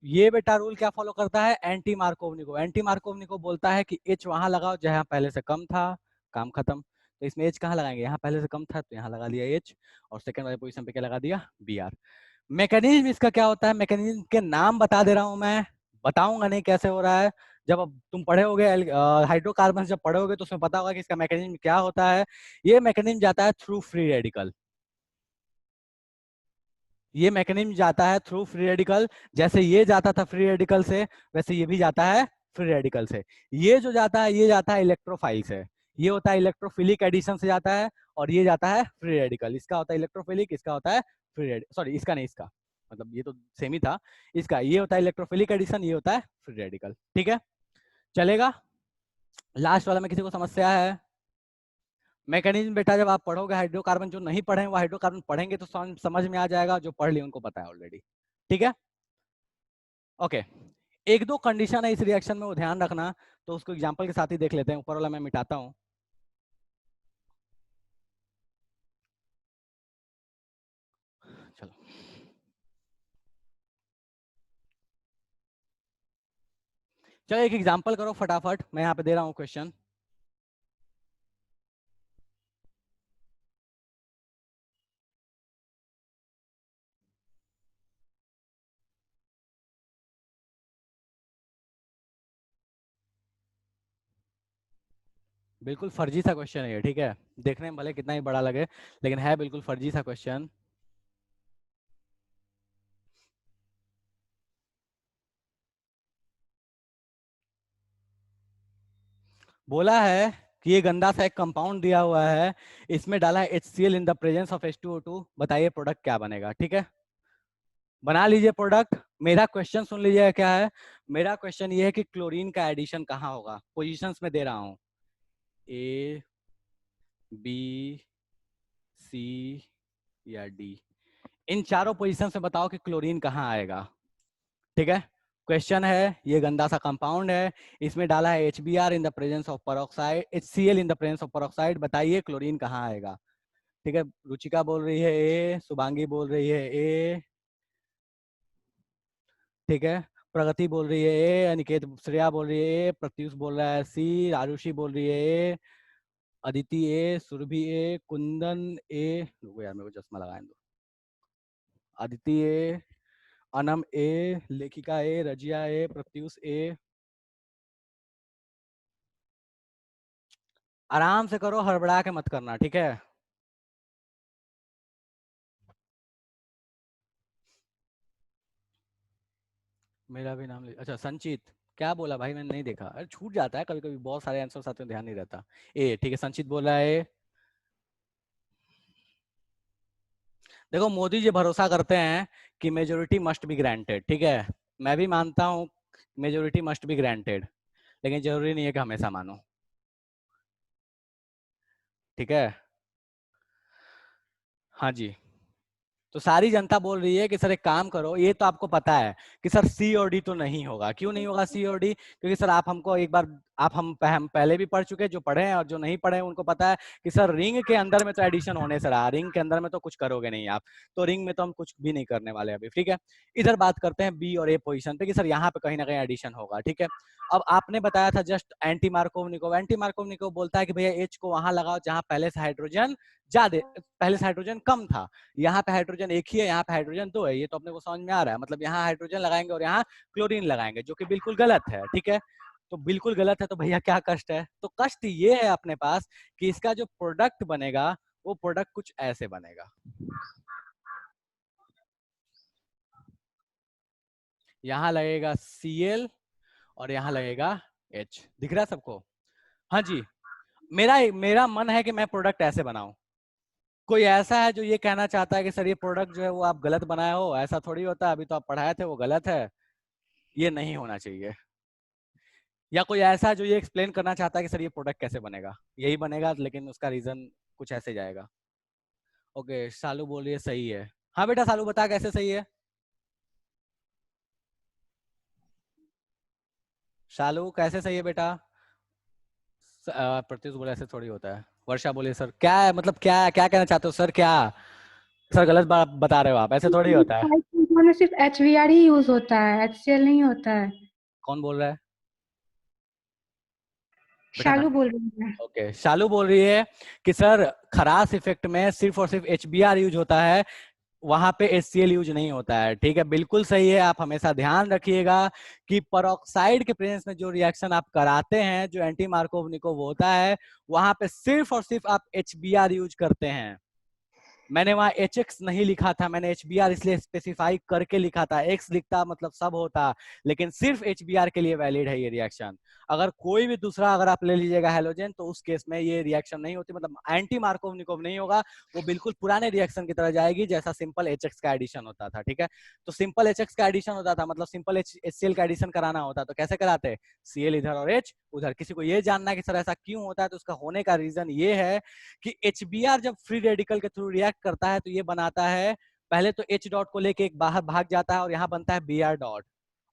ये बेटा रूल क्या फॉलो करता है, एंटी मार्कोवनी को। एंटी मार्कोवनी को बोलता है कि एच वहां लगाओ जहां पहले से कम था, काम खत्म। तो इसमें एच कहाँ लगाएंगे, यहाँ पहले से कम था तो यहाँ लगा दिया एच, और सेकंड वाली पोजीशन पे क्या लगा दिया, बी आर। मैकेनिज्म इसका क्या होता है, मैकेनिज्म के नाम बता दे रहा हूं मैं, बताऊंगा नहीं कैसे हो रहा है। जब अब तुम पढ़े होगे हाइड्रोकार्बन, जब पढ़े होगे तो उसमें पता होगा कि इसका मैकेनिज्म क्या होता है। ये मैकेनिज्म जाता है थ्रू फ्री रेडिकल। ये मैकेनिज्म जाता है थ्रू फ्री रेडिकल। जैसे ये जाता था फ्री रेडिकल से, वैसे ये भी जाता है फ्री रेडिकल से। ये जो जाता है ये जाता है इलेक्ट्रोफाइल से। ये होता है इलेक्ट्रोफिलिक एडिशन से जाता है, और ये जाता है फ्री रेडिकल। इसका होता है इलेक्ट्रोफिलिक, इसका होता है फ्री रेडिकल, सॉरी इसका नहीं, इसका मतलब ये तो सेम ही था। इसका ये होता है इलेक्ट्रोफिलिक एडिशन, ये होता है फ्री रेडिकल। ठीक है, चलेगा। लास्ट वाला में किसी को समस्या है? मैकेनिज्म बेटा जब आप पढ़ोगे हाइड्रोकार्बन, जो नहीं पढ़े वो हाइड्रोकार्बन पढ़ेंगे तो समझ में आ जाएगा, जो पढ़ लिए उनको पता है ऑलरेडी। ठीक है, ओके। एक दो कंडीशन है इस रिएक्शन में, वो ध्यान रखना। तो उसको एग्जांपल के साथ ही देख लेते हैं। ऊपर वाला मैं मिटाता हूं। चलो, चलो एक एग्जांपल करो फटाफट, मैं यहाँ पे दे रहा हूँ क्वेश्चन। बिल्कुल फर्जी सा क्वेश्चन है ये, ठीक है। देखने में भले कितना ही बड़ा लगे, लेकिन है बिल्कुल फर्जी सा क्वेश्चन। बोला है कि ये गंदा सा एक कंपाउंड दिया हुआ है, इसमें डाला है HCl in the presence of H2O2, बताइए प्रोडक्ट क्या बनेगा। ठीक है, बना लीजिए प्रोडक्ट। मेरा क्वेश्चन सुन लीजिए क्या है। मेरा क्वेश्चन ये है कि क्लोरीन का एडिशन कहाँ होगा। पोजीशंस में दे रहा हूँ, ए, बी, सी या डी। इन चारों पोजीशन में बताओ कि क्लोरीन कहाँ आएगा। ठीक है, क्वेश्चन है, ये गंदा सा कंपाउंड है, इसमें डाला है HBr in the presence of peroxide, HCl in the presence of peroxide, बताइए क्लोरीन कहाँ आएगा। ठीक है, रुचिका बोल रही है ए, शुभांगी बोल रही है ए, ठीक है, प्रगति बोल रही है ए, अनिकेत श्रेया बोल रही है ए, प्रत्युष बोल रहा है सी, आरुषि बोल रही है ए, अदिति ए, सुरभि ए, कुंदन ए, रुको यार मेरे को चश्मा लगाने दो, अदिति ए, अनम ए, लेखिका ए, रजिया ए, प्रत्युष ए। आराम से करो, हड़बड़ा के मत करना, ठीक है। मेरा भी नाम अच्छा संचित, क्या बोला भाई, मैंने नहीं देखा। अरे छूट जाता है कभी कभी, बहुत सारे आंसर साथ में ध्यान नहीं रहता। ए, ठीक है, संचित बोल रहा है। देखो मोदी जी भरोसा करते हैं कि मेजोरिटी मस्ट बी ग्रांटेड, ठीक है। मैं भी मानता हूँ मेजोरिटी मस्ट बी ग्रांटेड, लेकिन जरूरी नहीं है कि हमेशा मानो। ठीक है, हाँ जी। तो सारी जनता बोल रही है कि सर एक काम करो, ये तो आपको पता है कि सर सी और डी तो नहीं होगा। क्यों नहीं होगा सी और डी? क्योंकि सर आप हमको एक बार, आप हम पहले भी पढ़ चुके हैं, जो पढ़े हैं और जो नहीं पढ़े हैं उनको पता है कि सर रिंग के अंदर में तो एडिशन होने से रहा, रिंग के अंदर में तो कुछ करोगे नहीं आप, तो रिंग में तो हम कुछ भी नहीं करने वाले अभी। ठीक है, इधर बात करते हैं बी और ए पोजिशन पे कि सर यहाँ पे कहीं ना कहीं एडिशन होगा। ठीक है, अब आपने बताया था just anti Markovnikov. Anti Markovnikov बोलता है कि भैया एच को वहां लगाओ जहां पहले से हाइड्रोजन ज्यादा, पहले से हाइड्रोजन कम था। यहाँ पे हाइड्रोजन एक ही है, यहाँ पे हाइड्रोजन दो है, ये तो अपने को समझ में आ रहा है। मतलब यहाँ हाइड्रोजन लगाएंगे और यहाँ क्लोरीन लगाएंगे, जो कि बिल्कुल गलत है। ठीक है, तो बिल्कुल गलत है, तो भैया क्या कष्ट है? तो कष्ट ये है अपने पास कि इसका जो प्रोडक्ट बनेगा वो प्रोडक्ट कुछ ऐसे बनेगा। यहाँ लगेगा Cl और यहाँ लगेगा H। दिख रहा है सबको? हाँ जी। मेरा मेरा मन है कि मैं प्रोडक्ट ऐसे बनाऊं। कोई ऐसा है जो ये कहना चाहता है कि सर ये प्रोडक्ट जो है वो आप गलत बनाए हो? ऐसा थोड़ी होता है, अभी तो आप पढ़ाए थे वो गलत है, ये नहीं होना चाहिए। या कोई ऐसा है जो ये एक्सप्लेन करना चाहता है कि सर ये प्रोडक्ट कैसे बनेगा? यही बनेगा, लेकिन उसका रीजन कुछ ऐसे जाएगा। ओके, शालू बोल रही है सही है। हाँ बेटा शालू बता कैसे सही है। शालू कैसे सही है बेटा? प्रत्युष बोले ऐसे थोड़ी होता है। वर्षा बोले सर क्या है, मतलब क्या क्या कहना चाहते हो सर? क्या सर गलत बात बता रहे हो आप, ऐसे थोड़ी होता है। में सिर्फ HBr ही यूज होता है, HCl नहीं होता है। कौन बोल रहा है बेटा? शालू बोल रही है। ओके, शालू बोल रही है कि सर खरास इफेक्ट में सिर्फ और सिर्फ HBr यूज होता है, वहां पे HCl यूज नहीं होता है। ठीक है, बिल्कुल सही है। आप हमेशा ध्यान रखिएगा कि परऑक्साइड के प्रेजेंस में जो रिएक्शन आप कराते हैं, जो एंटी मार्कोवनिकोव होता है, वहां पे सिर्फ और सिर्फ आप HBr यूज करते हैं। मैंने वहां HX नहीं लिखा था, मैंने HBr इसलिए स्पेसिफाई करके लिखा था। X लिखता मतलब सब होता, लेकिन सिर्फ HBr के लिए वैलिड है ये रिएक्शन। अगर कोई भी दूसरा अगर आप ले लीजिएगा हेलोजन, तो उस केस में ये रिएक्शन नहीं होती, मतलब एंटी मार्कोवनिकोव नहीं होगा, वो बिल्कुल पुराने रिएक्शन की तरह जाएगी जैसा सिंपल HX का एडिशन होता था। ठीक है, तो सिंपल HX का एडिशन होता था, मतलब सिंपल HCl का एडिशन कराना होता, तो कैसे कराते? Cl इधर और H उधर। किसी को ये जानना है कि सर ऐसा क्यों होता है, तो उसका होने का रीजन ये है कि HBr जब फ्री रेडिकल के थ्रू रिएक्ट करता है तो ये बनाता है, पहले तो H डॉट को लेके एक बाहर भाग जाता है और यहाँ बनता है Br डॉट,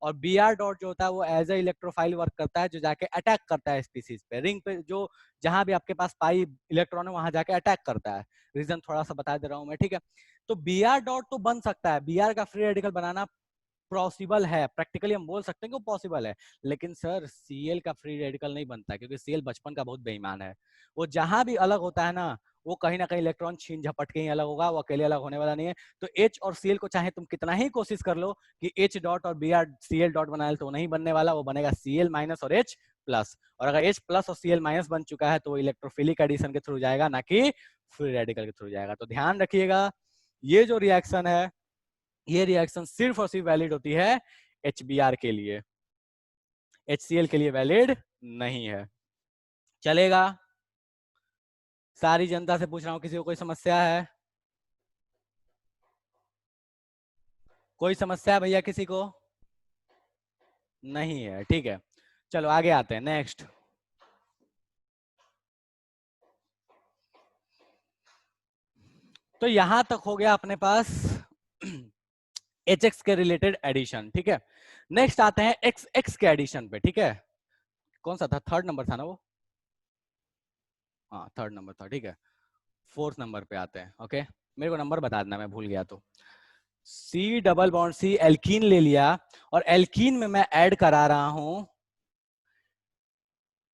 और Br डॉट जो होता है वो एज ए इलेक्ट्रोफाइल वर्क करता है, जो जाके अटैक करता है स्पीसीज पे, रिंग पे, जो जहां भी आपके पास पाई इलेक्ट्रॉन है वहां जाके अटैक करता है। रीजन थोड़ा सा बता दे रहा हूं मैं। ठीक है, तो Br डॉट तो बन सकता है, Br का फ्री रेडिकल बनाना पॉसिबल है, प्रैक्टिकली हम बोल सकते हैं कि वो पॉसिबल है, लेकिन सर Cl का फ्री रेडिकल नहीं बनता, क्योंकि Cl बचपन का बहुत बेईमान है। वो जहां भी अलग होता है ना, वो कहीं ना कहीं इलेक्ट्रॉन छीन झपट के ही अलग होगा, वो अकेले अलग होने वाला नहीं है। तो H और Cl को चाहे तुम कितना ही कोशिश कर लो कि H डॉट और Br Cl डॉट बना ले, तो वो नहीं बनने वाला, वो बनेगा Cl माइनस और H प्लस। और अगर H प्लस और Cl माइनस बन चुका है तो वो इलेक्ट्रोफिलिक एडिशन के थ्रू जाएगा, ना कि फ्री रेडिकल के थ्रू जाएगा। तो ध्यान रखिएगा, ये जो रिएक्शन है, ये रिएक्शन सिर्फ और सिर्फ वैलिड होती है HBr के लिए, HCl के लिए वैलिड नहीं है। चलेगा? सारी जनता से पूछ रहा हूं, किसी को कोई समस्या है? कोई समस्या है भैया किसी को? नहीं है, ठीक है। चलो आगे आते हैं, नेक्स्ट। तो यहां तक हो गया अपने पास HX के रिलेटेड एडिशन। ठीक है, नेक्स्ट आते हैं XX के एडिशन पे। ठीक है, कौन सा था? थर्ड नंबर था ना वो? हाँ थर्ड नंबर था, ठीक है। फोर्थ नंबर पे आते हैं। ओके, मेरे को नंबर बता देना, मैं भूल गया तो। C double bond C alkene ले लिया, और एल्कीन में मैं ऐड करा रहा हूं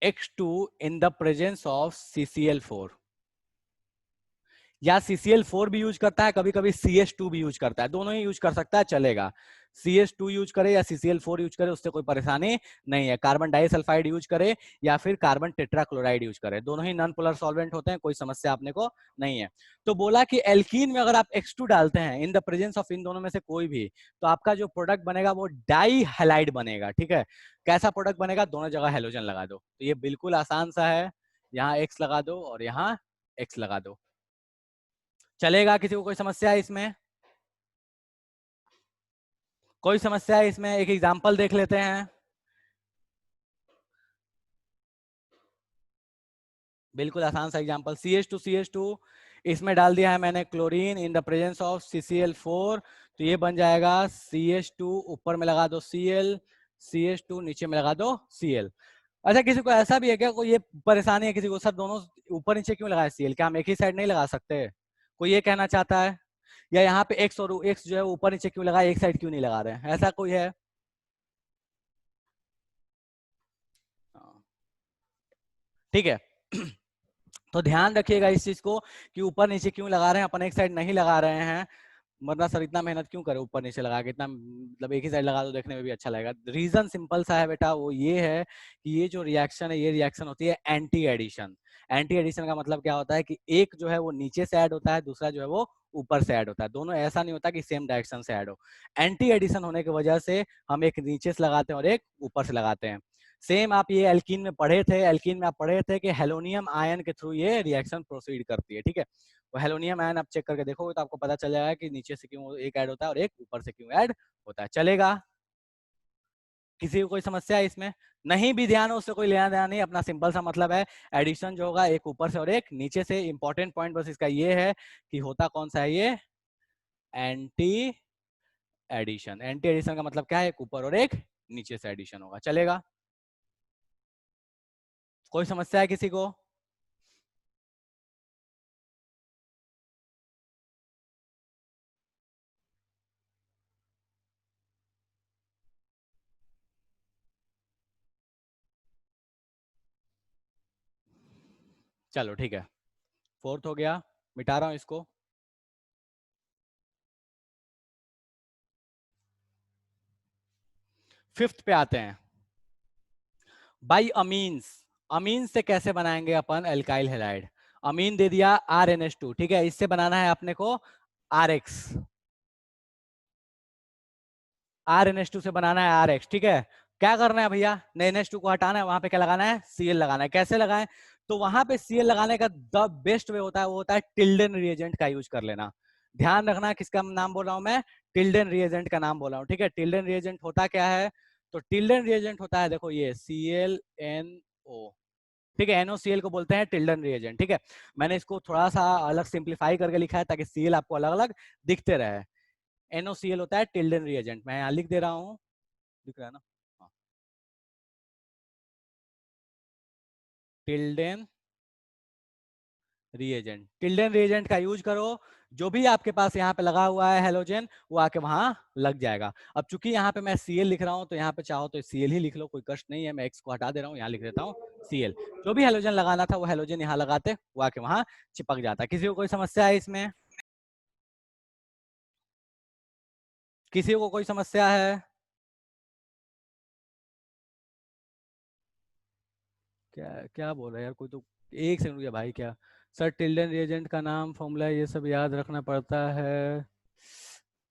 X2 in the presence of CCl4, या CCl4 भी यूज करता है, कभी कभी CH2 भी यूज करता है, दोनों ही यूज कर सकता है, चलेगा। CH2 यूज करे या CCl4 यूज करे, उससे कोई परेशानी नहीं है। कार्बन डाइसल्फाइड यूज करे या फिर कार्बन टेट्राक्लोराइड यूज करे, दोनों ही नॉन पोलर सॉल्वेंट होते हैं, कोई समस्या अपने को नहीं है। तो बोला कि एल्कीन में अगर आप X2 डालते हैं इन द प्रेजेंस ऑफ इन दोनों में से कोई भी, तो आपका जो प्रोडक्ट बनेगा वो डाई हैलाइड बनेगा। ठीक है, कैसा प्रोडक्ट बनेगा? दोनों जगह हेलोजन लगा दो, तो ये बिल्कुल आसान सा है, यहाँ X लगा दो और यहाँ X लगा दो, चलेगा? किसी को कोई समस्या है इसमें? कोई समस्या है इसमें? एक एग्जांपल देख लेते हैं। बिल्कुल आसान सा एग्जांपल, CH2 इसमें डाल दिया है मैंने chlorine in the presence of CCl4, तो ये बन जाएगा CH2, ऊपर में लगा दो Cl, CH2 नीचे में लगा दो Cl। अच्छा, किसी को ऐसा भी है क्या, कोई ये परेशानी है किसी को, सर दोनों ऊपर नीचे क्यों लगाए Cl, क्या हम एक ही साइड नहीं लगा सकते? कोई ये कहना चाहता है? या यहाँ पे X और X जो है ऊपर नीचे क्यों लगा, एक साइड क्यों नहीं लगा रहे हैं, ऐसा कोई है? ठीक है तो ध्यान रखिएगा इस चीज को कि ऊपर नीचे क्यों लगा रहे हैं, अपन एक साइड नहीं लगा रहे हैं, वरना सर इतना मेहनत क्यों करे ऊपर नीचे लगा के, इतना मतलब एक ही साइड लगा दो, देखने में भी अच्छा लगेगा। रीजन सिंपल सा है बेटा, वो ये है कि ये जो रिएक्शन है, ये रिएक्शन होती है एंटी एडिशन। एंटी एडिशन का मतलब क्या होता है कि एक जो है वो नीचे से ऐड होता है, दूसरा जो है वो ऊपर से ऐड होता है, दोनों ऐसा नहीं होता कि सेम डायरेक्शन से ऐड हो। एंटी एडिशन होने की वजह से हम एक नीचे से लगाते हैं और एक ऊपर से लगाते हैं। सेम आप ये एल्कीन में पढ़े थे, एल्कीन में आप पढ़े थे कि हेलोनियम आयन के थ्रू ये रिएक्शन प्रोसीड करती है। ठीक है, तो हेलोनियम आयन आप चेक करके देखोगे तो आपको पता चल जाएगा कि नीचे से क्यों एक ऐड होता है और एक ऊपर से क्यों ऐड होता है। चलेगा? किसी को कोई समस्या है इसमें? नहीं भी ध्यान हो उससे कोई लेना देना नहीं, अपना सिंपल सा मतलब है, एडिशन जो होगा एक ऊपर से और एक नीचे से। इंपॉर्टेंट पॉइंट बस इसका ये है कि होता कौन सा है ये, एंटी एडिशन। एंटी एडिशन का मतलब क्या है, एक ऊपर और एक नीचे से एडिशन होगा। चलेगा? कोई समस्या है किसी को? चलो ठीक है, फोर्थ हो गया, मिटा रहा हूं इसको। फिफ्थ पे आते हैं, बाई अमीन्स। अमीन से कैसे बनाएंगे अपन एल्काइल हैलाइड? अमीन दे दिया RNH2, ठीक है, इससे बनाना है अपने को RX। RNH2 से बनाना है RX, ठीक है। क्या करना है भैया, NH2 को हटाना है, वहां पे क्या लगाना है, Cl लगाना है। कैसे लगाएं? तो वहां पे Cl लगाने का द बेस्ट वे होता है, वो होता है टिल्डन रिएजेंट का यूज कर लेना। ध्यान रखना किसका नाम बोल रहा हूं मैं, टिल्डन रिएजेंट का नाम बोल रहा हूं, ठीक है। टिल्डन रिएजेंट होता क्या है? तो टिल्डन रिएजेंट होता है, देखो ये ClNO, ठीक है, NOCl को बोलते हैं टिल्डन रिएजेंट, ठीक है। मैंने इसको थोड़ा सा अलग सिंप्लीफाई करके लिखा है ताकि Cl आपको अलग अलग दिखते रहे। NOCl होता है टिल्डन रिएजेंट, मैं यहाँ लिख दे रहा हूँ, दिख रहा है ना, हाँ। टिल्डन रिएजेंट, टिल्डन रिएजेंट का यूज करो, जो भी आपके पास यहाँ पे लगा हुआ है हेलोजन वो आके वहां लग जाएगा। अब चूंकि यहाँ पे मैं Cl लिख रहा हूँ तो यहाँ पे चाहो तो Cl ही लिख लो, कोई कष्ट नहीं है। मैं X को हटा दे रहा हूँ, यहाँ लिख देता हूँ Cl। जो भी हेलोजन लगाना था वो हेलोजन यहाँ लगाते, वो आके वहां चिपक जाता। किसी को कोई समस्या है इसमें? किसी को कोई समस्या है? क्या क्या बोल रहा है यार कोई तो, एक सेकंड रुकिए भाई। क्या सर, टिल्डन रिएजेंट का नाम, फॉर्मूला, ये सब याद रखना पड़ता है?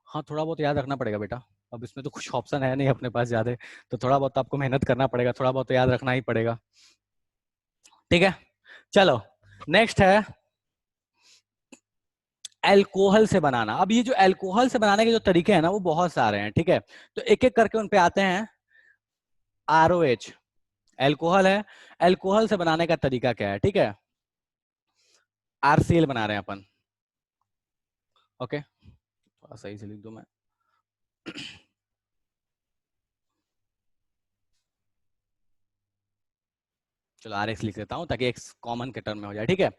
हाँ, थोड़ा बहुत याद रखना पड़ेगा बेटा, अब इसमें तो कुछ ऑप्शन है नहीं अपने पास ज्यादा, तो थोड़ा बहुत आपको मेहनत करना पड़ेगा, थोड़ा बहुत तो याद रखना ही पड़ेगा, ठीक है। चलो नेक्स्ट है अल्कोहल से बनाना। अब ये जो अल्कोहल से बनाने के जो तरीके हैं ना वो बहुत सारे हैं, ठीक है, तो एक एक करके उन पे आते हैं। ROH अल्कोहल है, अल्कोहल से बनाने का तरीका क्या है, ठीक है। RCl बना रहे हैं अपन, ओके, थोड़ा सही से लिख दूं मैं। चलो RX लिख देता हूं ताकि एक कॉमन के टर्म में हो जाए, ठीक है।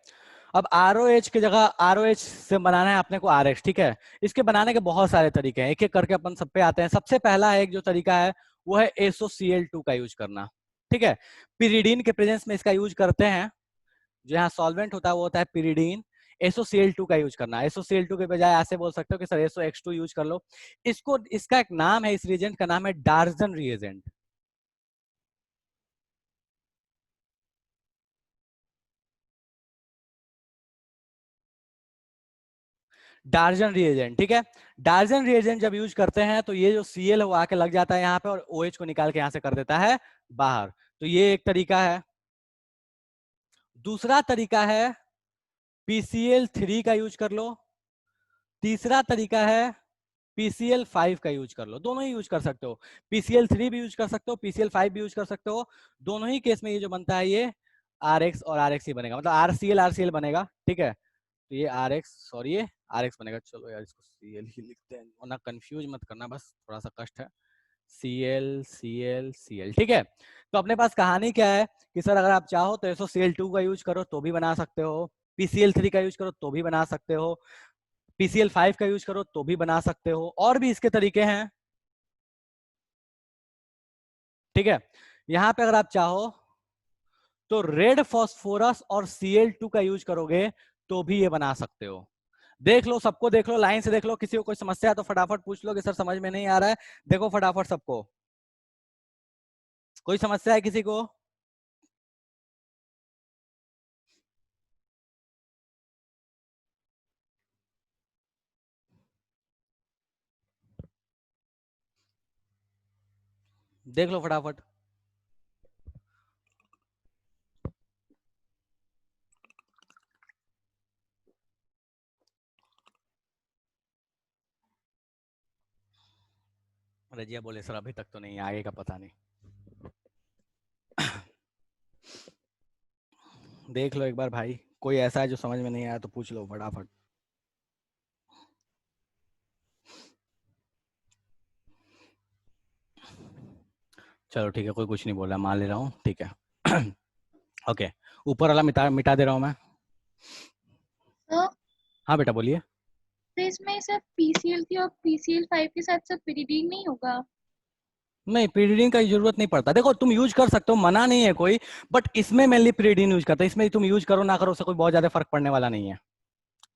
अब ROH की जगह ROH से बनाना है अपने को RX, ठीक है। इसके बनाने के बहुत सारे तरीके हैं, एक एक करके अपन सब पे आते हैं। सबसे पहला एक जो तरीका है वो है SOCl2 का यूज करना, ठीक है। पिरिडीन के प्रेजेंस में इसका यूज करते हैं, जो यहाँ सॉल्वेंट होता है वो होता है पिरिडीन। SOCl2 का यूज करना, SOCl2 के बजाय ऐसे बोल सकते हो कि सर SOX2 यूज कर लो। इसको, इसका एक नाम है, इस रिएजेंट का नाम है डार्जन रिएजेंट। डार्जन रिएजेंट, ठीक है। डार्जन रिएजेंट जब यूज करते हैं तो ये जो Cl है वो आके लग जाता है यहाँ पे और OH को निकाल के यहाँ से कर देता है बाहर, तो ये एक तरीका है। दूसरा तरीका है PCl3 का यूज कर लो। तीसरा तरीका है PCl5 का यूज कर लो। दोनों ही यूज कर सकते हो, PCl3 भी यूज कर सकते हो, PCl5 भी यूज कर सकते हो। दोनों ही केस में ये जो बनता है ये RX और RX ही बनेगा, मतलब RCl बनेगा, ठीक है। तो ये RX, सॉरी ये RX बनेगा। चलो यार इसको Cl ही लिखते हैं, वरना कंफ्यूज मत करना, बस थोड़ा सा कष्ट है। Cl, ठीक है। तो अपने पास कहानी क्या है कि सर अगर आप चाहो तो SOCl2 का यूज करो तो भी बना सकते हो, PCl3 का यूज करो तो भी बना सकते हो, PCl5 का यूज करो तो भी बना सकते हो, और भी इसके तरीके हैं, ठीक है। यहां पे अगर आप चाहो तो रेड फॉस्फोरस और Cl2 का यूज करोगे तो भी ये बना सकते हो। देख लो, सबको देख लो, लाइन से देख लो, किसी को कोई समस्या है तो फटाफट पूछ लो कि सर समझ में नहीं आ रहा है। देखो फटाफट सबको, कोई समस्या है किसी को? देख लो फटाफट। रजिया बोले सर अभी तक तो नहीं, आगे का पता नहीं। देख लो एक बार भाई, कोई ऐसा है जो समझ में नहीं आया तो पूछ लो फटाफट। चलो ठीक है, कोई कुछ नहीं बोला, मान ले रहा हूँ, ठीक है। ओके, ऊपर वाला मिटा मिटा दे रहा हूँ मैं। तो हाँ बेटा बोलिए। इसमें सब PCl3 और PCl5 के साथ सब पिरिडीन नहीं होगा? नहीं, pyridine का जरूरत नहीं पड़ता। देखो तुम यूज कर सकते हो, मना नहीं है कोई, बट इसमें मेनली pyridine यूज करते हैं। इसमें तुम यूज करो ना करो उससे कोई बहुत ज्यादा फर्क पड़ने वाला नहीं है।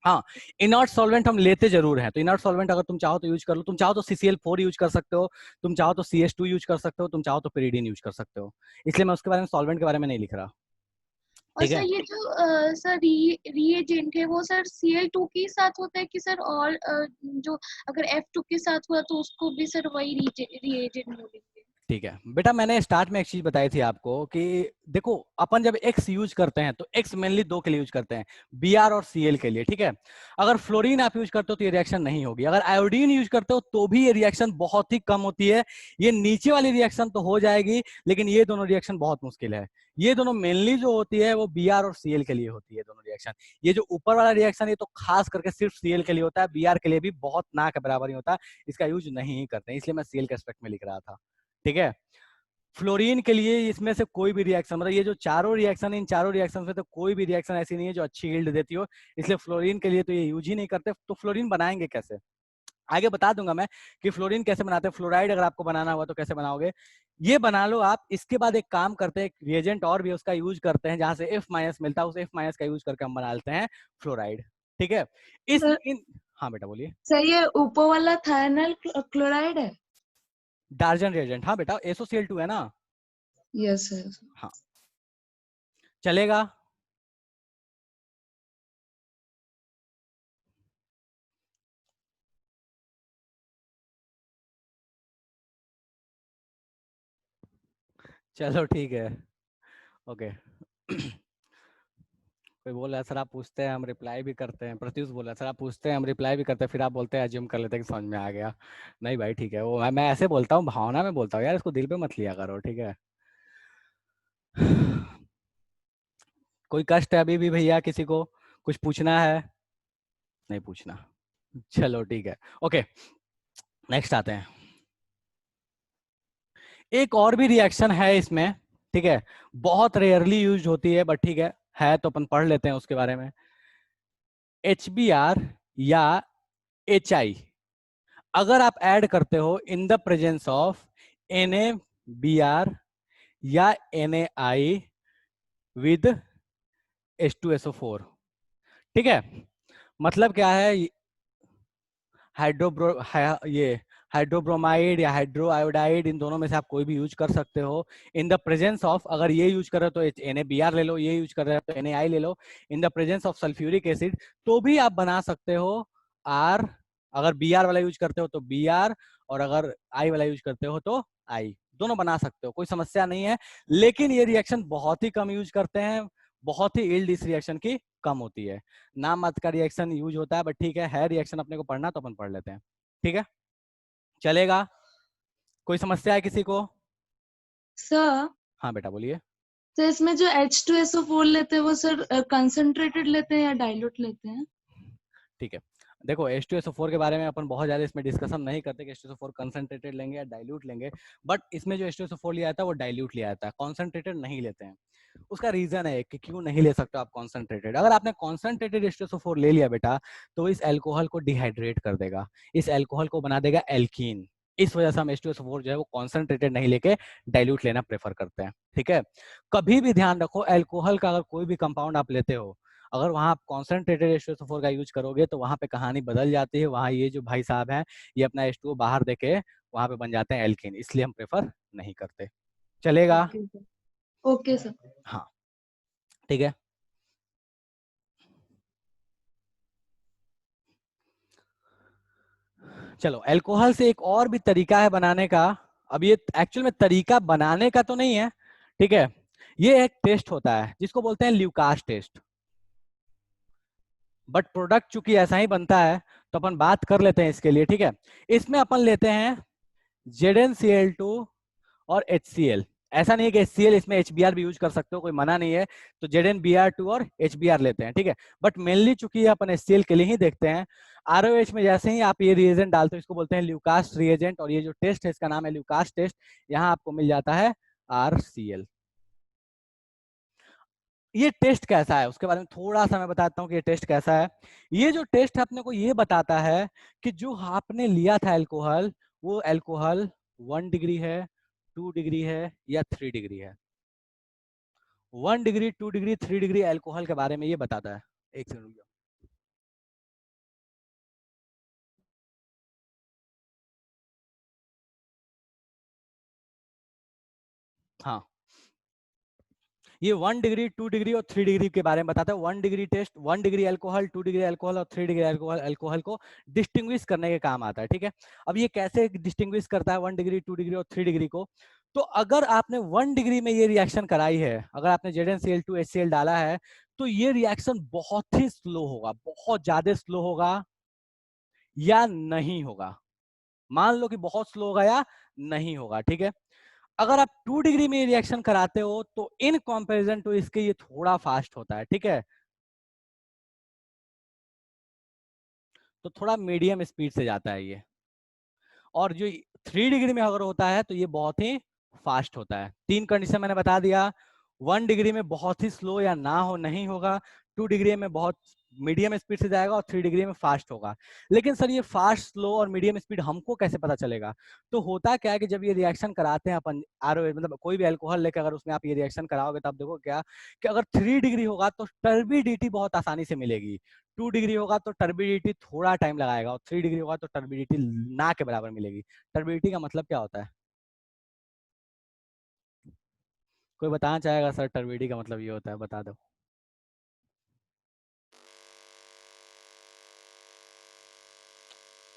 हाँ, इनर्ट सॉल्वेंट हम लेते जरूर हैं, तो इनर्ट सॉल्वेंट अगर तुम चाहो तो यूज कर लो। तुम चाहो तो CCl4 यूज कर सकते हो, तुम चाहो तो CS2 यूज कर सकते हो, तुम चाहो तो pyridine यूज कर सकते हो। इसलिए मैं उसके बारे में, सॉल्वेंट के बारे में नहीं लिख रहा। और ठीक सर है, ये जो सर रिएजेंट है वो सर Cl2 के साथ होता है कि सर, और जो अगर F2 के साथ हुआ तो उसको भी सर वही रिएजेंट बोलेंगे? ठीक है बेटा, मैंने स्टार्ट में एक चीज बताई थी आपको कि देखो अपन जब एक्स यूज करते हैं तो एक्स मेनली दो के लिए यूज करते हैं, Br और Cl के लिए। ठीक है, अगर फ्लोरीन आप यूज करते हो तो ये रिएक्शन नहीं होगी। अगर आयोडीन यूज करते हो तो भी ये रिएक्शन बहुत ही कम होती है। ये नीचे वाली रिएक्शन तो हो जाएगी, लेकिन ये दोनों रिएक्शन बहुत मुश्किल है। ये दोनों मेनली जो होती है वो Br और Cl के लिए होती है दोनों रिएक्शन। ये जो ऊपर वाला रिएक्शन ये तो खास करके सिर्फ Cl के लिए होता है, Br के लिए भी बहुत ना के बराबर ही होता है, इसका यूज नहीं करते, इसलिए मैं Cl के एस्पेक्ट में लिख रहा था। ठीक है, फ्लोरीन के लिए इसमें से कोई भी रिएक्शन, मतलब ये जो चारों रिएक्शन, इन चारों रिएक्शन में तो कोई भी रिएक्शन ऐसी नहीं है जो अच्छी यील्ड देती हो, इसलिए फ्लोरीन के लिए तो ये यूज ही नहीं करते। तो फ्लोरीन बनाएंगे कैसे, आगे बता दूंगा मैं कि फ्लोरीन कैसे बनाते हैं। फ्लोराइड अगर आपको बनाना हुआ तो कैसे बनाओगे, ये बना लो आप। इसके बाद एक काम करते हैं, रिएजेंट और भी उसका यूज करते हैं, जहां से F- मिलता है, उस F- का यूज करके हम बना लेते हैं फ्लोराइड। ठीक है, इस सर इन हाँ बेटा बोलिए। सर ये ऊपर वाला थायनल क्लोराइड है? डार्जन रिएजेंट, हाँ बेटा, SOCl2 है ना। Yes sir. हाँ, चलेगा। चलो ठीक है, ओके। कोई बोल रहा है सर आप पूछते हैं हम रिप्लाई भी करते हैं, प्रत्युष बोल रहा है सर आप पूछते हैं हम रिप्लाई भी करते हैं, फिर आप बोलते हैं अज्यूम कर लेते हैं कि समझ में आ गया। नहीं भाई ठीक है, वो मैं ऐसे बोलता हूँ, भावना में बोलता हूँ यार, इसको दिल पे मत लिया करो। ठीक है, कोई कष्ट है अभी भी भैया, किसी को कुछ पूछना है? नहीं पूछना, चलो ठीक है, ओके। नेक्स्ट आते हैं, एक और भी रिएक्शन है इसमें। ठीक है, बहुत रेयरली यूज होती है, बट ठीक है तो अपन पढ़ लेते हैं उसके बारे में। HBr या HI अगर आप ऐड करते हो इन द प्रेजेंस ऑफ NaBr या NaI विद H2SO4। ठीक है, मतलब क्या है, ये हाइड्रोब्रोमाइड या हाइड्रोआयोडाइड, इन दोनों में से आप कोई भी यूज कर सकते हो इन द प्रेजेंस ऑफ, अगर ये यूज कर रहे हो तो NaBr ले लो, ये यूज कर रहे हो तो NaI ले लो, in the presence of sulphuric acid, तो भी आप बना सकते हो R। अगर Br वाला यूज करते हो तो Br, और अगर I वाला यूज करते हो तो I, दोनों बना सकते हो, कोई समस्या नहीं है। लेकिन ये रिएक्शन बहुत ही कम यूज करते हैं, बहुत ही यील्ड इस रिएक्शन की कम होती है। नाम मत का रिएक्शन यूज होता है, बट ठीक है रिएक्शन अपने को पढ़ना तो अपन पढ़ लेते हैं। ठीक है, चलेगा, कोई समस्या है किसी को? सर हाँ बेटा बोलिए। तो इसमें जो H2SO4 लेते हैं वो सर कंसंट्रेटेड लेते हैं या डाइल्यूट लेते हैं? ठीक है, देखो H2SO4 के बारे में अपन बहुत ज्यादा इसमें डिस्कशन नहीं करते कि H2SO4 कंसंट्रेटेड लेंगे या डाइल्यूट लेंगे, बट इसमें जो H2SO4 लिया जाता है वो डाइल्यूट लिया जाता है, कॉन्सेंट्रेटेड नहीं लेते हैं। उसका रीजन है कि क्यों नहीं ले सकते आप कॉन्सेंट्रेटेड। अगर आपने कॉन्सेंट्रेटेड H2SO4 ले लिया बेटा तो इस एल्कोहल को डिहाइड्रेट कर देगा, इस एल्कोहल को बना देगा एल्कीन। इस वजह से हम H2SO4 जो है वो कॉन्सेंट्रेटेड नहीं लेके डाइल्यूट लेना प्रेफर करते हैं। ठीक है, कभी भी ध्यान रखो, एल्कोहल का अगर कोई भी कंपाउंड आप लेते हो, अगर वहां आप कॉन्सेंट्रेटेड H2SO4 का यूज करोगे तो वहां पे कहानी बदल जाती है। वहां ये जो भाई साहब हैं ये अपना H2O बाहर देके वहां पे बन जाते हैं एल्कीन, इसलिए हम प्रेफर नहीं करते। चलेगा? Okay sir. Okay sir. हाँ ठीक है, चलो अल्कोहल से एक और भी तरीका है बनाने का। अब ये एक्चुअल में तरीका बनाने का तो नहीं है, ठीक है, ये एक टेस्ट होता है जिसको बोलते हैं ल्यूकास टेस्ट, बट प्रोडक्ट चूंकि ऐसा ही बनता है तो अपन बात कर लेते हैं इसके लिए। ठीक है, इसमें अपन लेते हैं ZnCl2 और HCl। ऐसा नहीं है कि HCl, इसमें HBr भी यूज कर सकते हो, कोई मना नहीं है, तो ZnBr2 और HBr लेते हैं। ठीक है, बट मेनली चूंकि अपन HCl के लिए ही देखते हैं। ROH में जैसे ही आप ये रिएजेंट डालते हो इसको बोलते हैं ल्यूकास रिएजेंट, और ये जो टेस्ट है इसका नाम है ल्यूकास टेस्ट। यहाँ आपको मिल जाता है RCl। ये टेस्ट कैसा है उसके बारे में थोड़ा सा मैं बताता हूँ कि ये टेस्ट कैसा है। ये जो टेस्ट है अपने को ये बताता है कि जो आपने लिया था अल्कोहल, वो अल्कोहल 1 डिग्री है, 2 डिग्री है या 3 डिग्री है। 1 डिग्री, 2 डिग्री, 3 डिग्री अल्कोहल के बारे में ये बताता है। एक सेकंड रुक जाओ। हाँ, ये 1 डिग्री, 2 डिग्री और 3 डिग्री के बारे में बताता है। 1 degree test, 1 degree alcohol, 2 degree alcohol और 3 डिग्री अल्कोहल अल्कोहल को डिस्टिंग्विश करने के काम आता है। ठीक है, अब ये कैसे डिस्टिंग्विश करता है 1 डिग्री, 2 डिग्री और 3 डिग्री को? तो अगर आपने 1 डिग्री में ये रिएक्शन कराई है, अगर आपने ZnCl2 HCl डाला है, तो ये रिएक्शन बहुत ही स्लो होगा, बहुत ज्यादा स्लो होगा या नहीं होगा। मान लो कि बहुत स्लो होगा या नहीं होगा। ठीक है, अगर आप 2 डिग्री में रिएक्शन कराते हो तो इन कंपैरिजन टू इसके ये थोड़ा फास्ट होता है। ठीक है, तो थोड़ा मीडियम स्पीड से जाता है ये। और जो 3 डिग्री में अगर होता है तो ये बहुत ही फास्ट होता है। 3 कंडीशन मैंने बता दिया। 1 डिग्री में बहुत ही स्लो या ना हो नहीं होगा, 2 डिग्री में बहुत मीडियम स्पीड से जाएगा और 3 डिग्री में फास्ट होगा। लेकिन सर ये फास्ट, स्लो और मीडियम स्पीड हमको कैसे पता चलेगा? तो होता क्या है कि जब ये रिएक्शन कराते हैं अपन आर मतलब कोई भी अल्कोहल लेकर अगर उसमें आप ये रिएक्शन कराओगे तब देखो क्या कि अगर 3 डिग्री होगा तो टर्बिडिटी बहुत आसानी से मिलेगी, 2 डिग्री होगा तो टर्बिडिटी थोड़ा टाइम लगाएगा और 3 डिग्री होगा तो टर्बिडिटी ना के बराबर मिलेगी। टर्बिडिटी का मतलब क्या होता है? कोई बताना चाहेगा सर टर्बिडिटी का मतलब ये होता है? बता दो।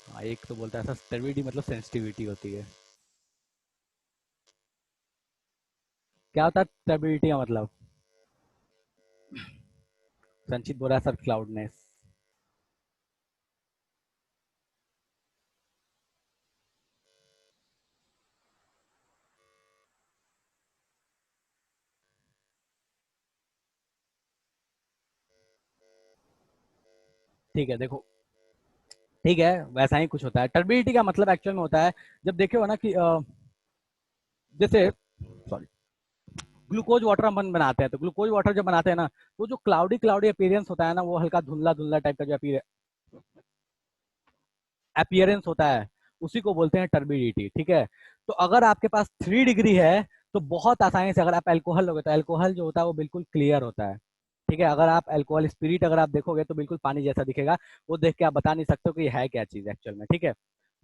हाँ, एक तो बोलता है सर टर्बिडिटी मतलब सेंसिटिविटी होती है। क्या होता है टर्बिडिटी का मतलब? संचित बोल रहा है सर क्लाउडनेस। ठीक है, देखो, ठीक है, वैसा ही कुछ होता है। टर्बिडिटी का मतलब एक्चुअल में होता है, जब देखे हो ना कि जैसे सॉरी ग्लूकोज वाटर हम बनाते हैं, तो ग्लूकोज वाटर जब बनाते हैं ना, तो जो क्लाउडी क्लाउडी अपीयरेंस होता है ना, वो हल्का धुंधला धुंधला टाइप का जो अपीयरेंस होता है, उसी को बोलते हैं टर्बिडिटी। ठीक है, तो अगर आपके पास 3 डिग्री है तो बहुत आसानी से अगर आप अल्कोहल लोगे तो अल्कोहल जो होता है वो बिल्कुल क्लियर होता है। ठीक है, अगर आप अल्कोहल स्पिरिट अगर आप देखोगे तो बिल्कुल पानी जैसा दिखेगा, वो देख के आप बता नहीं सकते हो कि ये है क्या चीज एक्चुअल में। ठीक है,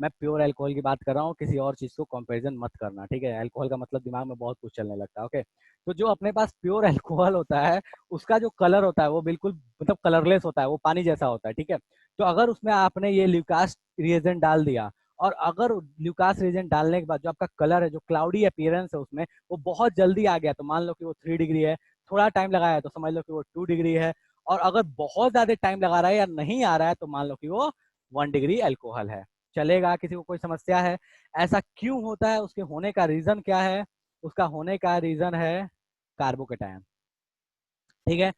मैं प्योर अल्कोहल की बात कर रहा हूँ, किसी और चीज को कंपैरिजन मत करना। ठीक है, अल्कोहल का मतलब दिमाग में बहुत कुछ चलने लगता है। ओके, तो जो अपने पास प्योर अल्कोहल होता है उसका जो कलर होता है वो बिल्कुल मतलब कलरलेस होता है, वो पानी जैसा होता है। ठीक है, तो अगर उसमें आपने ये ल्यूकास रिएजेंट डाल दिया और अगर ल्यूकास रिएजेंट डालने के बाद जो आपका कलर है, जो क्लाउडी अपीयरेंस है उसमें, वो बहुत जल्दी आ गया, तो मान लो कि वो 3 डिग्री है, थोड़ा टाइम लगाया है तो समझ लो कि वो 2 डिग्री है, और अगर बहुत ज्यादा टाइम लगा रहा है या नहीं आ रहा है तो मान लो कि वो 1 डिग्री अल्कोहल है। चलेगा? किसी को कोई समस्या है? ऐसा क्यों होता है, उसके होने का रीजन क्या है? उसका होने का रीजन है कार्बोकेटायन। ठीक है,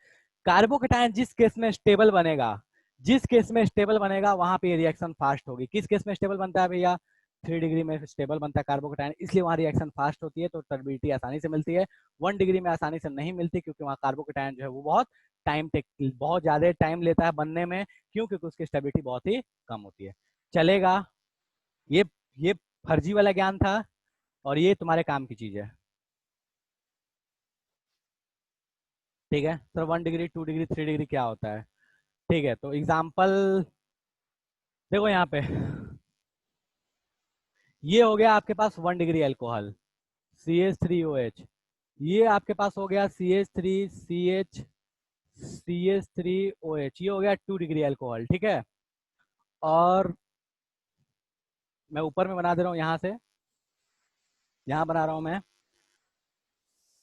कार्बोकेटायन जिस केस में स्टेबल बनेगा, जिस केस में स्टेबल बनेगा वहां पे रिएक्शन फास्ट होगी। किस केस में स्टेबल बनता है भैया? 3 डिग्री में स्टेबल बनता है कार्बोकेटायन, इसलिए वहां रिएक्शन फास्ट होती है, तो टर्बिडिटी आसानी से मिलती है। 1 डिग्री में आसानी से नहीं मिलती क्योंकि वहां कार्बोकेटायन जो है वो बहुत ज्यादा टाइम लेता है बनने में। क्यों? क्योंकि उसकी स्टेबिलिटी बहुत ही कम होती है। चलेगा? ये ये फर्जी वाला ज्ञान था और ये तुम्हारे काम की चीज है। ठीक है सर, 1 डिग्री, 2 डिग्री, 3 डिग्री क्या होता है? ठीक है, तो एग्जाम्पल देखो यहाँ पे, ये हो गया आपके पास 1 डिग्री अल्कोहल CH3OH, ये आपके पास हो गया CH3OH, ये हो गया 2 डिग्री अल्कोहल। ठीक है, और मैं ऊपर में बना दे रहा हूँ, यहाँ से यहाँ बना रहा हूँ मैं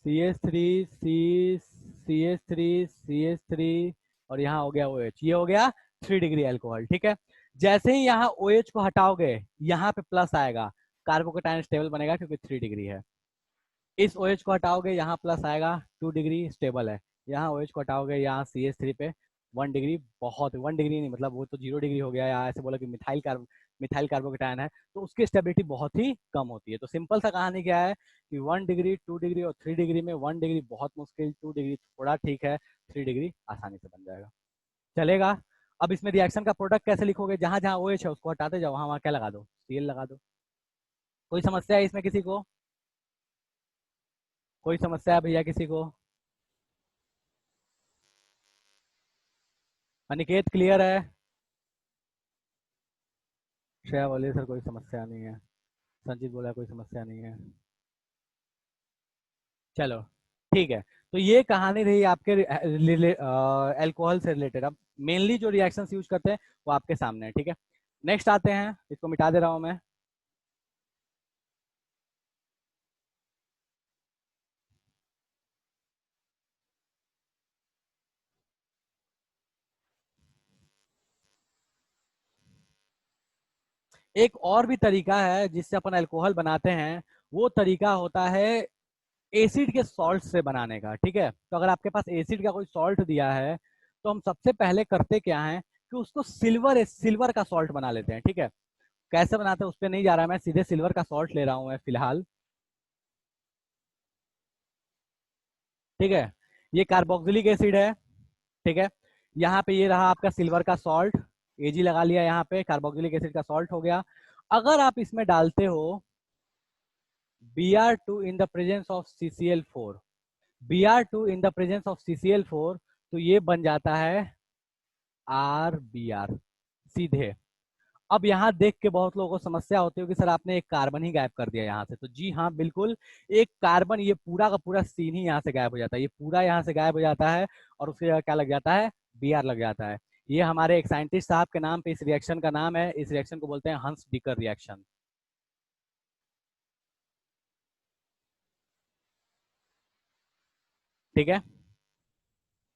CH3 और यहाँ हो गया OH, ये हो गया 3 डिग्री अल्कोहल। ठीक है, जैसे ही यहाँ OH को हटाओगे यहाँ पे प्लस आएगा, कार्बोकेटायन स्टेबल बनेगा क्योंकि 3 डिग्री है। इस OH को हटाओगे यहाँ प्लस आएगा, 2 डिग्री स्टेबल है। यहाँ OH को हटाओगे यहाँ CH3 पे 1 डिग्री, बहुत 1 डिग्री नहीं मतलब वो तो 0 डिग्री हो गया, या ऐसे बोला कि मिथाइल कार्बोकेटायन है तो उसकी स्टेबिलिटी बहुत ही कम होती है। तो सिंपल सा कहानी क्या है कि 1 डिग्री, 2 डिग्री और 3 डिग्री में 1 डिग्री बहुत मुश्किल, 2 डिग्री थोड़ा ठीक है, 3 डिग्री आसानी से बन जाएगा। चलेगा? अब इसमें रिएक्शन का प्रोडक्ट कैसे लिखोगे? जहां जहां OH है उसको हटाते जाओ, वहां वहां क्या लगा दो? Cl लगा दो। कोई समस्या है इसमें किसी को? कोई समस्या है भैया किसी को? अनिकेत क्लियर है? श्रेया बोलिए सर कोई समस्या नहीं है। संजीत बोला कोई समस्या नहीं है। चलो ठीक है। तो ये कहानी रही आपके अल्कोहल से रिलेटेड। अब मेनली जो रिएक्शंस यूज करते हैं वो आपके सामने है, ठीक है। नेक्स्ट आते हैं, इसको मिटा दे रहा हूं मैं। एक और भी तरीका है जिससे अपन अल्कोहल बनाते हैं, वो तरीका होता है एसिड के सॉल्ट से बनाने का, ठीक है। तो अगर आपके पास एसिड का कोई सॉल्ट दिया है तो हम सबसे पहले करते क्या है कि उसको सिल्वर का सॉल्ट बना लेते हैं, ठीक है। कैसे बनाते हैं उस पर नहीं जा रहा, मैं सीधे सिल्वर का सॉल्ट ले रहा हूं मैं फिलहाल, ठीक है। ये कार्बोक्सिलिक एसिड है, ठीक है। यहाँ पे ये रहा आपका सिल्वर का सॉल्ट, एजी लगा लिया, यहाँ पे कार्बोक्सिलिक एसिड का सॉल्ट हो गया। अगर आप इसमें डालते हो Br2 in the presence of CCl4, Br2 in the presence of CCl4, तो ये बन जाता है RBr सीधे। अब यहाँ देख के बहुत लोगों को समस्या होती है कि सर आपने एक कार्बन ही गायब कर दिया यहाँ से, तो जी हाँ बिल्कुल, एक कार्बन, ये पूरा का पूरा सीन ही यहाँ से गायब हो जाता है, ये पूरा यहाँ से गायब हो जाता है और उसके जगह क्या लग जाता है, Br लग जाता है। ये हमारे एक साइंटिस्ट साहब के नाम पे इस रिएक्शन का नाम है, इस रिएक्शन को बोलते हैं हंस डीकर रिएक्शन, ठीक है।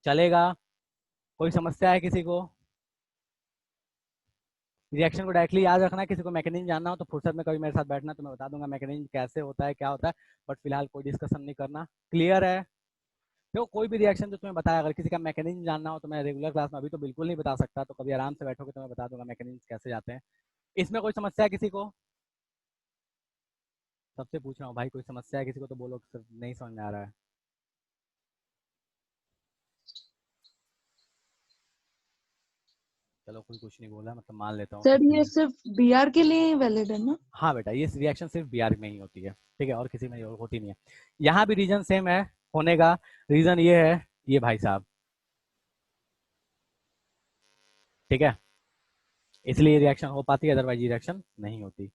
चलेगा? कोई समस्या है किसी को? रिएक्शन को डायरेक्टली याद रखना है, किसी को मैकेनिज्म जानना हो तो फुर्सत में कभी मेरे साथ बैठना, तो मैं बता दूंगा मैकेनिज्म कैसे होता है, क्या होता है। बट फिलहाल कोई डिस्कशन नहीं करना, क्लियर है? देखो कोई भी रिएक्शन जो तुम्हें बताया, अगर किसी का मैकेनिज्म जानना हो तो मैं रेगुलर क्लास में अभी तो बिल्कुल नहीं बता सकता, तो कभी आराम से बैठोगे तो मैं बता दूंगा मैकेनिज्म कैसे जाते हैं। इसमें कोई समस्या है किसी को? सबसे पूछ रहा हूँ भाई, कोई समस्या है किसी को तो बोलो, सर नहीं समझ में आ रहा है। चलो कोई कुछ नहीं बोला, मतलब मान लेता हूँ सर कि ये सिर्फ बीआर के लिए ही वैलिड है ना? हाँ बेटा, ये रिएक्शन सिर्फ Br में ही होती है, ठीक है, और किसी में होती नहीं है। यहाँ भी रीजन सेम है होने का, रीजन ये है, ये भाई साहब, ठीक है, इसलिए रिएक्शन हो पाती है, अदरवाइज रिएक्शन नहीं होती।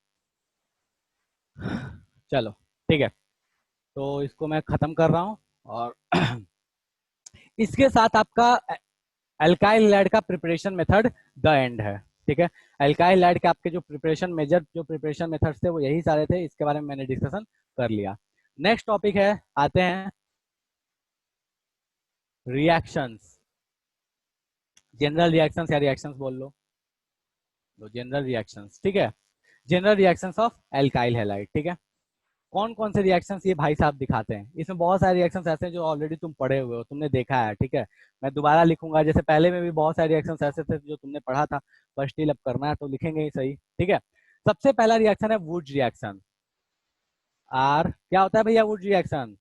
चलो ठीक है, तो इसको मैं खत्म कर रहा हूँ और इसके साथ आपका अल्काइल हैलाइड का प्रिपरेशन मेथड द एंड है, ठीक है। अल्काइल हैलाइड के आपके जो प्रिपरेशन मेजर जो प्रिपरेशन मेथड्स थे वो यही सारे थे, इसके बारे में मैंने डिस्कशन कर लिया। नेक्स्ट टॉपिक है, आते हैं रिएक्शंस, जनरल रिएक्शंस या रिएक्शंस बोल लो, तो जनरल रिएक्शंस, ठीक है। General reactions of alkyl halide, ठीक है। कौन कौन से रिएक्शंस ये भाई साहब दिखाते हैं, इसमें बहुत सारे रिएक्शंस ऐसे हैं जो ऑलरेडी तुम पढ़े हुए हो, तुमने देखा है, ठीक है। मैं दोबारा लिखूंगा, जैसे पहले में भी बहुत सारे रिएक्शंस ऐसे थे जो तुमने पढ़ा था, पर स्टिल अब करना है तो लिखेंगे ही सही, ठीक है। सबसे पहला रिएक्शन है वुड्स रिएक्शन। आर क्या होता है भैया वुड्स रिएक्शन?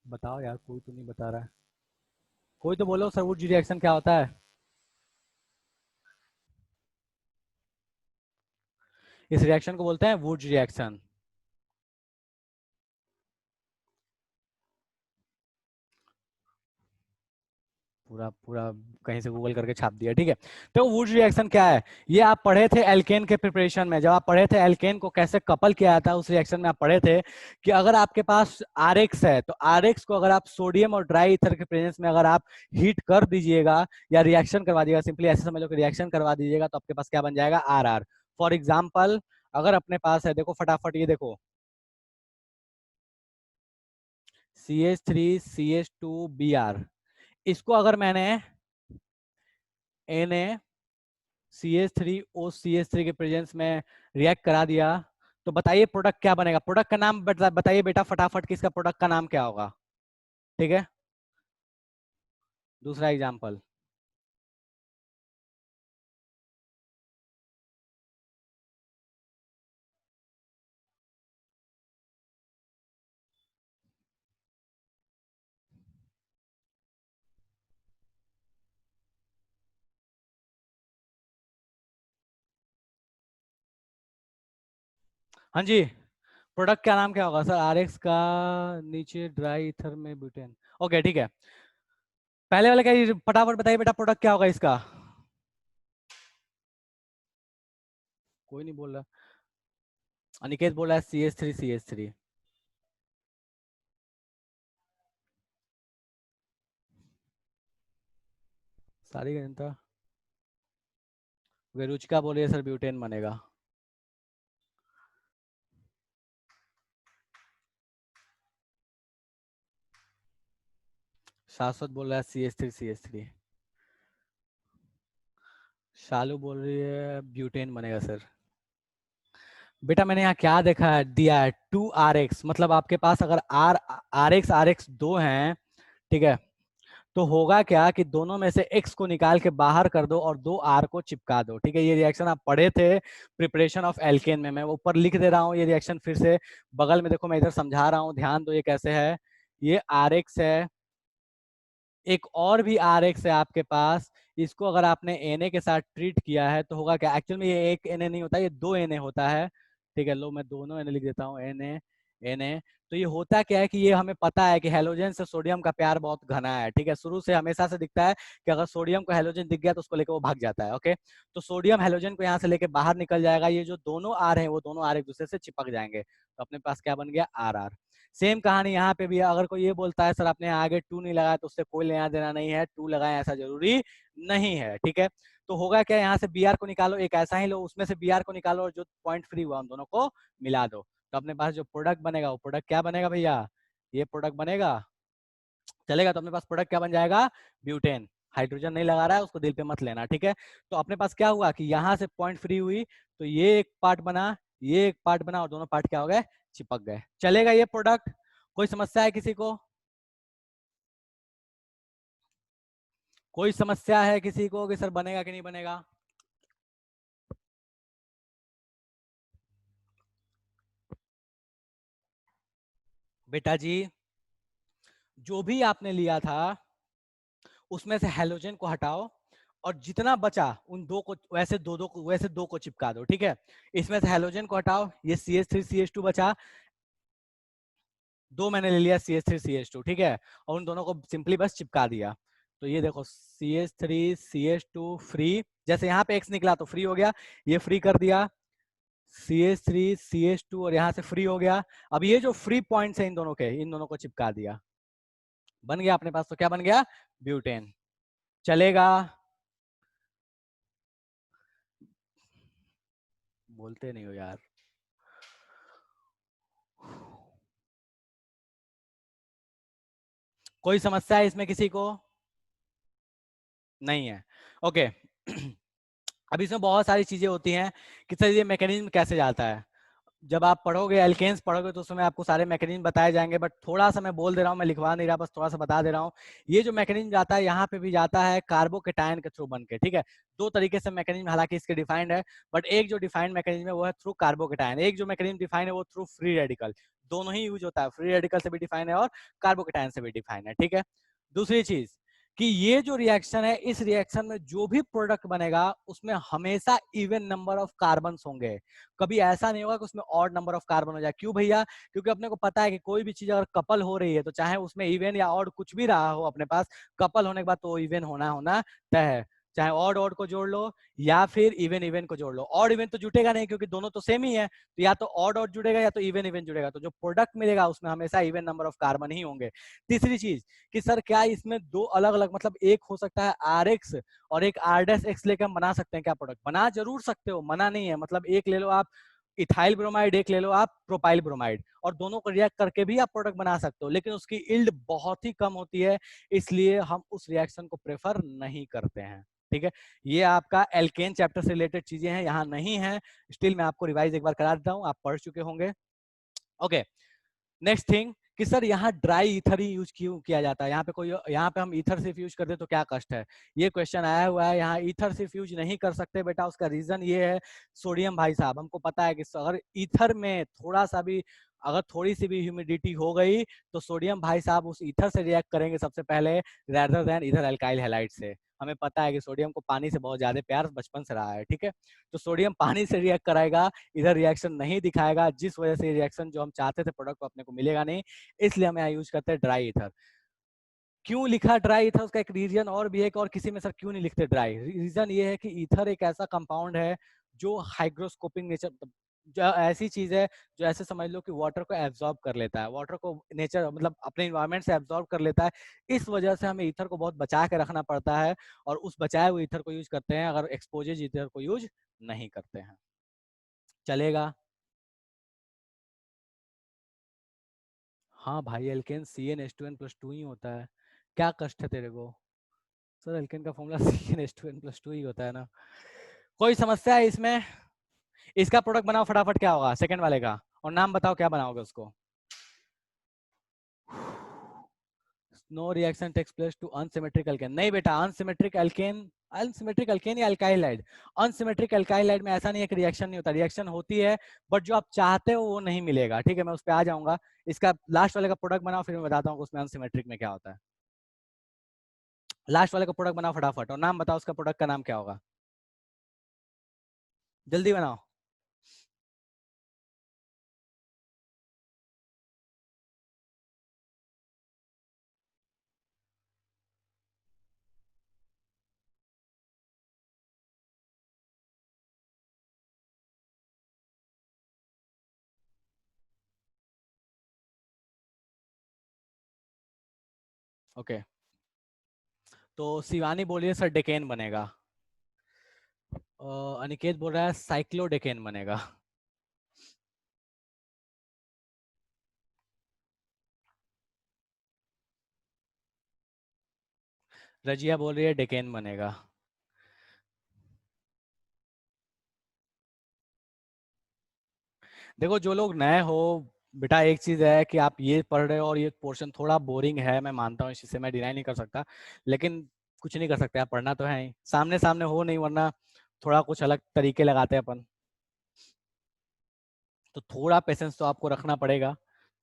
बताओ यार, कोई तो नहीं बता रहा है, कोई तो बोलो सर वुड्स रिएक्शन क्या होता है। इस रिएक्शन को बोलते हैं वुड्स रिएक्शन। पूरा पूरा कहीं से गूगल करके छाप दिया, ठीक है। तो वुड्स रिएक्शन क्या है, ये आप पढ़े थे एल्केन के प्रिपरेशन में, जब आप पढ़े थे एल्केन को कैसे कपल किया जाता है, उस रिएक्शन में आप पढ़े थे कि अगर आपके पास आरएक्स है तो आरएक्स को अगर आप सोडियम और ड्राई ईथर के प्रेजेंस में अगर आप हीट कर दीजिएगा या रिएक्शन करवा दीजिएगा, सिंपली ऐसे समझ लो कि रिएक्शन करवा दीजिएगा, तो आपके पास क्या बन जाएगा, आर। फॉर एग्जाम्पल अगर अपने पास है, देखो फटाफट ये देखो, CH3CH2Br, इसको अगर मैंने Na CH3OCH3 के प्रेजेंस में रिएक्ट करा दिया, तो बताइए प्रोडक्ट क्या बनेगा, प्रोडक्ट का नाम बताइए बेटा फटाफट, किसका प्रोडक्ट का नाम क्या होगा, ठीक है। दूसरा एग्जांपल, हाँ जी, प्रोडक्ट का नाम क्या होगा सर? RX का नीचे ड्राई ईथर में ब्यूटेन। ओके ठीक है, पहले वाले का फटाफट बताइए बेटा, प्रोडक्ट क्या होगा इसका? कोई नहीं बोल रहा। अनिकेत बोल रहा है CH3 सारी जनता। रुचिका बोल रही है सर ब्यूटेन बनेगा। शाश्वत बोल रहा है CH3। शालू बोल रही है ब्यूटेन बनेगा सर। बेटा मैंने यहाँ क्या देखा है, दिया है 2RX, मतलब आपके पास अगर RX दो हैं, ठीक है, तो होगा क्या कि दोनों में से X को निकाल के बाहर कर दो और 2R को चिपका दो। ठीक है, ये रिएक्शन आप पढ़े थे प्रिपरेशन ऑफ एल्केन में, मैं ऊपर लिख दे रहा हूँ ये रिएक्शन फिर से। बगल में देखो मैं इधर समझा रहा हूँ, ध्यान दो ये कैसे है। ये RX है, एक और भी RX है आपके पास, इसको अगर आपने Na के साथ ट्रीट किया है तो होगा क्या, एक्चुअल में ये एक Na नहीं होता, ये 2 Na होता है। ठीक है, लो मैं दोनों Na लिख देता हूँ, Na। तो ये होता क्या है कि ये हमें पता है कि हेलोजन से सोडियम का प्यार बहुत घना है। ठीक है, शुरू से हमेशा से दिखता है कि अगर सोडियम को हेलोजन दिख गया तो उसको लेकर वो भाग जाता है। ओके, तो सोडियम हेलोजन को यहाँ से लेके बाहर निकल जाएगा, ये जो दोनों R हैं वो दोनों R एक दूसरे से चिपक जाएंगे, तो अपने पास क्या बन गया, RR। सेम कहानी यहाँ पे भी है, अगर कोई ये बोलता है सर आपने आगे 2 नहीं लगाया तो उससे कोई लेना देना नहीं है, 2 लगाए ऐसा जरूरी नहीं है। ठीक है, तो होगा क्या, यहाँ से Br को निकालो, एक ऐसा ही लो, उसमें से Br को निकालो और जो पॉइंट फ्री हुआ उन दोनों को मिला दो, तो अपने पास जो प्रोडक्ट बनेगा वो प्रोडक्ट क्या बनेगा भैया, ये प्रोडक्ट बनेगा। चलेगा, तो अपने पास प्रोडक्ट क्या बन जाएगा, ब्यूटेन। हाइड्रोजन नहीं लगा रहा है उसको दिल पे मत लेना। ठीक है, तो अपने पास क्या हुआ कि यहाँ से पॉइंट फ्री हुई, तो ये एक पार्ट बना, ये एक पार्ट बना, और दोनों पार्ट क्या हो गए, चिपक गए। चलेगा ये प्रोडक्ट? कोई समस्या है किसी को? कोई समस्या है किसी को कि सर बनेगा कि नहीं बनेगा? बेटा जी, जो भी आपने लिया था उसमें से हेलोजन को हटाओ और जितना बचा उन दो को वैसे दो को चिपका दो। ठीक है, इसमें से हेलोजन को हटाओ, ये CH3CH2 बचा, दो मैंने ले लिया CH3CH2। ठीक है, और उन दोनों को सिंपली बस चिपका दिया। तो ये देखो CH3CH2 फ्री, जैसे यहाँ पे X निकला तो फ्री हो गया, ये फ्री कर दिया CH3CH2 और यहाँ से फ्री हो गया। अब ये जो फ्री पॉइंट्स है इन दोनों के, इन दोनों को चिपका दिया, बन गया अपने पास, तो क्या बन गया, ब्यूटेन। चलेगा? बोलते नहीं हो यार। कोई समस्या है इसमें किसी को? नहीं है। ओके अब इसमें बहुत सारी चीजें होती हैं कि सर ये मैकेनिज्म कैसे जाता है। जब आप पढ़ोगे एल्केन्स पढ़ोगे तो उसमें आपको सारे मैकेनिज्म बताए जाएंगे, बट थोड़ा सा मैं बोल दे रहा हूँ, मैं लिखवा नहीं रहा, बस थोड़ा सा बता दे रहा हूँ। ये जो मैकेनिज्म जाता है यहाँ पे भी जाता है कार्बोकेटायन के थ्रू बन के। ठीक है, दो तरीके से मैकेनिज्म हालांकि इसके डिफाइंड है, बट एक जो डिफाइंड मैकेनिज्म है वो है थ्रू कार्बोकेटायन, एक जो मैकेनिज्म डिफाइंड है वो थ्रू फ्री रेडिकल। दोनों ही यूज होता है, फ्री रेडिकल से भी डिफाइन है और कार्बोकेटायन से भी डिफाइन है। ठीक है, दूसरी चीज कि ये जो रिएक्शन है, इस रिएक्शन में जो भी प्रोडक्ट बनेगा उसमें हमेशा इवन नंबर ऑफ कार्बन होंगे, कभी ऐसा नहीं होगा कि उसमें ऑड नंबर ऑफ कार्बन हो जाए। क्यों भैया? क्योंकि अपने को पता है कि कोई भी चीज अगर कपल हो रही है तो चाहे उसमें इवन या ऑड कुछ भी रहा हो, अपने पास कपल होने के बाद तो इवन होना तय है। चाहे ऑड ऑड को जोड़ लो या फिर इवन इवन को जोड़ लो, ऑड इवन तो जुटेगा नहीं क्योंकि दोनों तो सेम ही है, तो या तो ऑड ऑड जुड़ेगा या तो इवन इवन जुड़ेगा, तो जो प्रोडक्ट मिलेगा उसमें हमेशा इवन नंबर ऑफ कार्बन ही होंगे। तीसरी चीज कि सर क्या इसमें दो अलग अलग, मतलब एक हो सकता है RX और एक R-X लेकर हम बना सकते हैं क्या प्रोडक्ट? बना जरूर सकते हो, मना नहीं है, मतलब एक ले लो आप इथाइल ब्रोमाइड, एक ले लो आप प्रोपाइल ब्रोमाइड, और दोनों को रिएक्ट करके भी आप प्रोडक्ट बना सकते हो, लेकिन उसकी इल्ड बहुत ही कम होती है, इसलिए हम उस रिएक्शन को प्रेफर नहीं करते हैं। ठीक है, ये आपका एल्केन चैप्टर से रिलेटेड चीजें हैं, यहाँ नहीं है, स्टिल मैं आपको रिवाइज एक बार करा देता हूँ, आप पढ़ चुके होंगे। ओके, नेक्स्ट थिंग कि सर यहाँ ड्राई ईथर ही यूज क्यों किया जाता है? यहाँ पे कोई, यहाँ पे हम ईथर सिर्फ यूज करते तो क्या कष्ट है? ये क्वेश्चन आया हुआ है। यहाँ ईथर सिर्फ यूज नहीं कर सकते बेटा, उसका रीजन ये है सोडियम भाई साहब, हमको पता है कि अगर ईथर में थोड़ा सा भी अगर थोड़ी सी भी ह्यूमिडिटी हो गई तो सोडियम भाई साहब उस ईथर से रिएक्ट करेंगे सबसे पहले, रेदर देन इधर अल्काइल हैलाइड से। हमें पता है कि सोडियम को पानी से बहुत ज्यादा प्यार बचपन से रहा है, ठीक है। तो सोडियम पानी से रिएक्ट कराएगा, इधर रिएक्शन नहीं दिखाएगा, जिस वजह से रिएक्शन जो हम चाहते थे प्रोडक्ट को अपने को मिलेगा नहीं, इसलिए हम यहाँ यूज करते हैं ड्राई ईथर। क्यों लिखा ड्राई ईथर, उसका एक रीजन और भी है कि और किसी में सर क्यों नहीं लिखते ड्राई। रीजन ये है कि ईथर एक ऐसा कंपाउंड है जो हाइग्रोस्कोपिक नेचर, जो ऐसी चीज है जो ऐसे समझ लो कि वाटर को एब्जॉर्ब कर लेता है, वाटर को नेचर मतलब अपने इन्वायरमेंट से एब्जॉर्ब कर लेता है। इस वजह से हमें ईथर को बहुत बचा के रखना पड़ता है, और उस बचाए हुए ईथर को यूज करते हैं, अगर एक्सपोजेज ईथर को यूज नहीं करते हैं। चलेगा? हाँ भाई, एल्केन CnH2n+2 ही होता है, क्या कष्ट है तेरे को? सर एल्केन का फॉर्मूला CnH2n+2 ही होता है ना। कोई समस्या है इसमें? इसका प्रोडक्ट बनाओ फटाफट, क्या होगा सेकंड वाले का, और नाम बताओ क्या बनाओगे उसको। No reaction takes place to unsymmetric alkene. नहीं बेटा, अनसिमेट्रिक एल्केन, अनसिमेट्रिक एल्केन या alkyl halide, unsymmetric alkyl halide में ऐसा नहीं है कि रिएक्शन नहीं होता, रिएक्शन होती है, बट जो आप चाहते हो वो नहीं मिलेगा, ठीक है। मैं उस पर आ जाऊंगा। इसका लास्ट वाले का प्रोडक्ट बनाओ, फिर मैं बताता हूँ उसमें अनसिमेट्रिक में क्या होता है। लास्ट वाले का प्रोडक्ट बनाओ फटाफट, और नाम बताओ उसका प्रोडक्ट का नाम क्या होगा, जल्दी बनाओ। ओके, तो शिवानी बोलिए सर डेकेन बनेगा, अनिकेत बोल रहा है साइक्लोडेकेन बनेगा। रजिया बोल रही है डेकेन बनेगा। देखो जो लोग नए हो बेटा, एक चीज है कि आप ये पढ़ रहे हो और ये पोर्शन थोड़ा बोरिंग है, मैं मानता हूँ, इसे मैं डिनाई नहीं कर सकता, लेकिन कुछ नहीं कर सकते, आप पढ़ना तो है ही, सामने सामने हो नहीं, वरना थोड़ा कुछ अलग तरीके लगाते हैं अपन। तो थोड़ा पेशेंस तो आपको रखना पड़ेगा।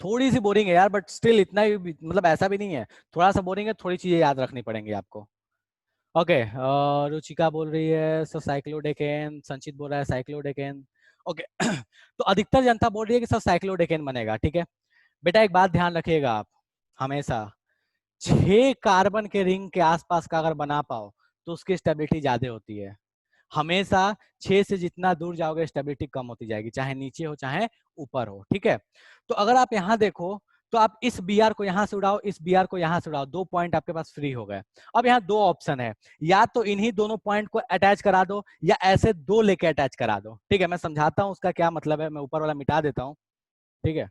थोड़ी सी बोरिंग है यार, बट स्टिल इतना ही मतलब ऐसा भी नहीं है, थोड़ा सा बोरिंग है, थोड़ी चीजें याद रखनी पड़ेंगी आपको। ओके, रुचिका बोल रही है सर साइक्लोडेकेन, संचित बोल रहा है साइक्लोडेकेन। ओके तो अधिकतर जनता बोल रही है कि सर साइक्लोडेकेन बनेगा, ठीक है। बेटा एक बात ध्यान रखिएगा आप, हमेशा 6 कार्बन के रिंग के आसपास का अगर बना पाओ तो उसकी स्टेबिलिटी ज्यादा होती है। हमेशा 6 से जितना दूर जाओगे स्टेबिलिटी कम होती जाएगी, चाहे नीचे हो चाहे ऊपर हो, ठीक है। तो अगर आप यहाँ देखो तो आप इस Br को यहाँ से उड़ाओ, इस Br को यहाँ से उड़ाओ, 2 पॉइंट आपके पास फ्री हो गए। अब यहाँ 2 ऑप्शन है, या तो इन्हीं दोनों पॉइंट को अटैच करा दो, या ऐसे 2 लेके अटैच करा दो, ठीक है। मैं समझाता हूँ उसका क्या मतलब है, मैं ऊपर वाला मिटा देता हूँ, ठीक है।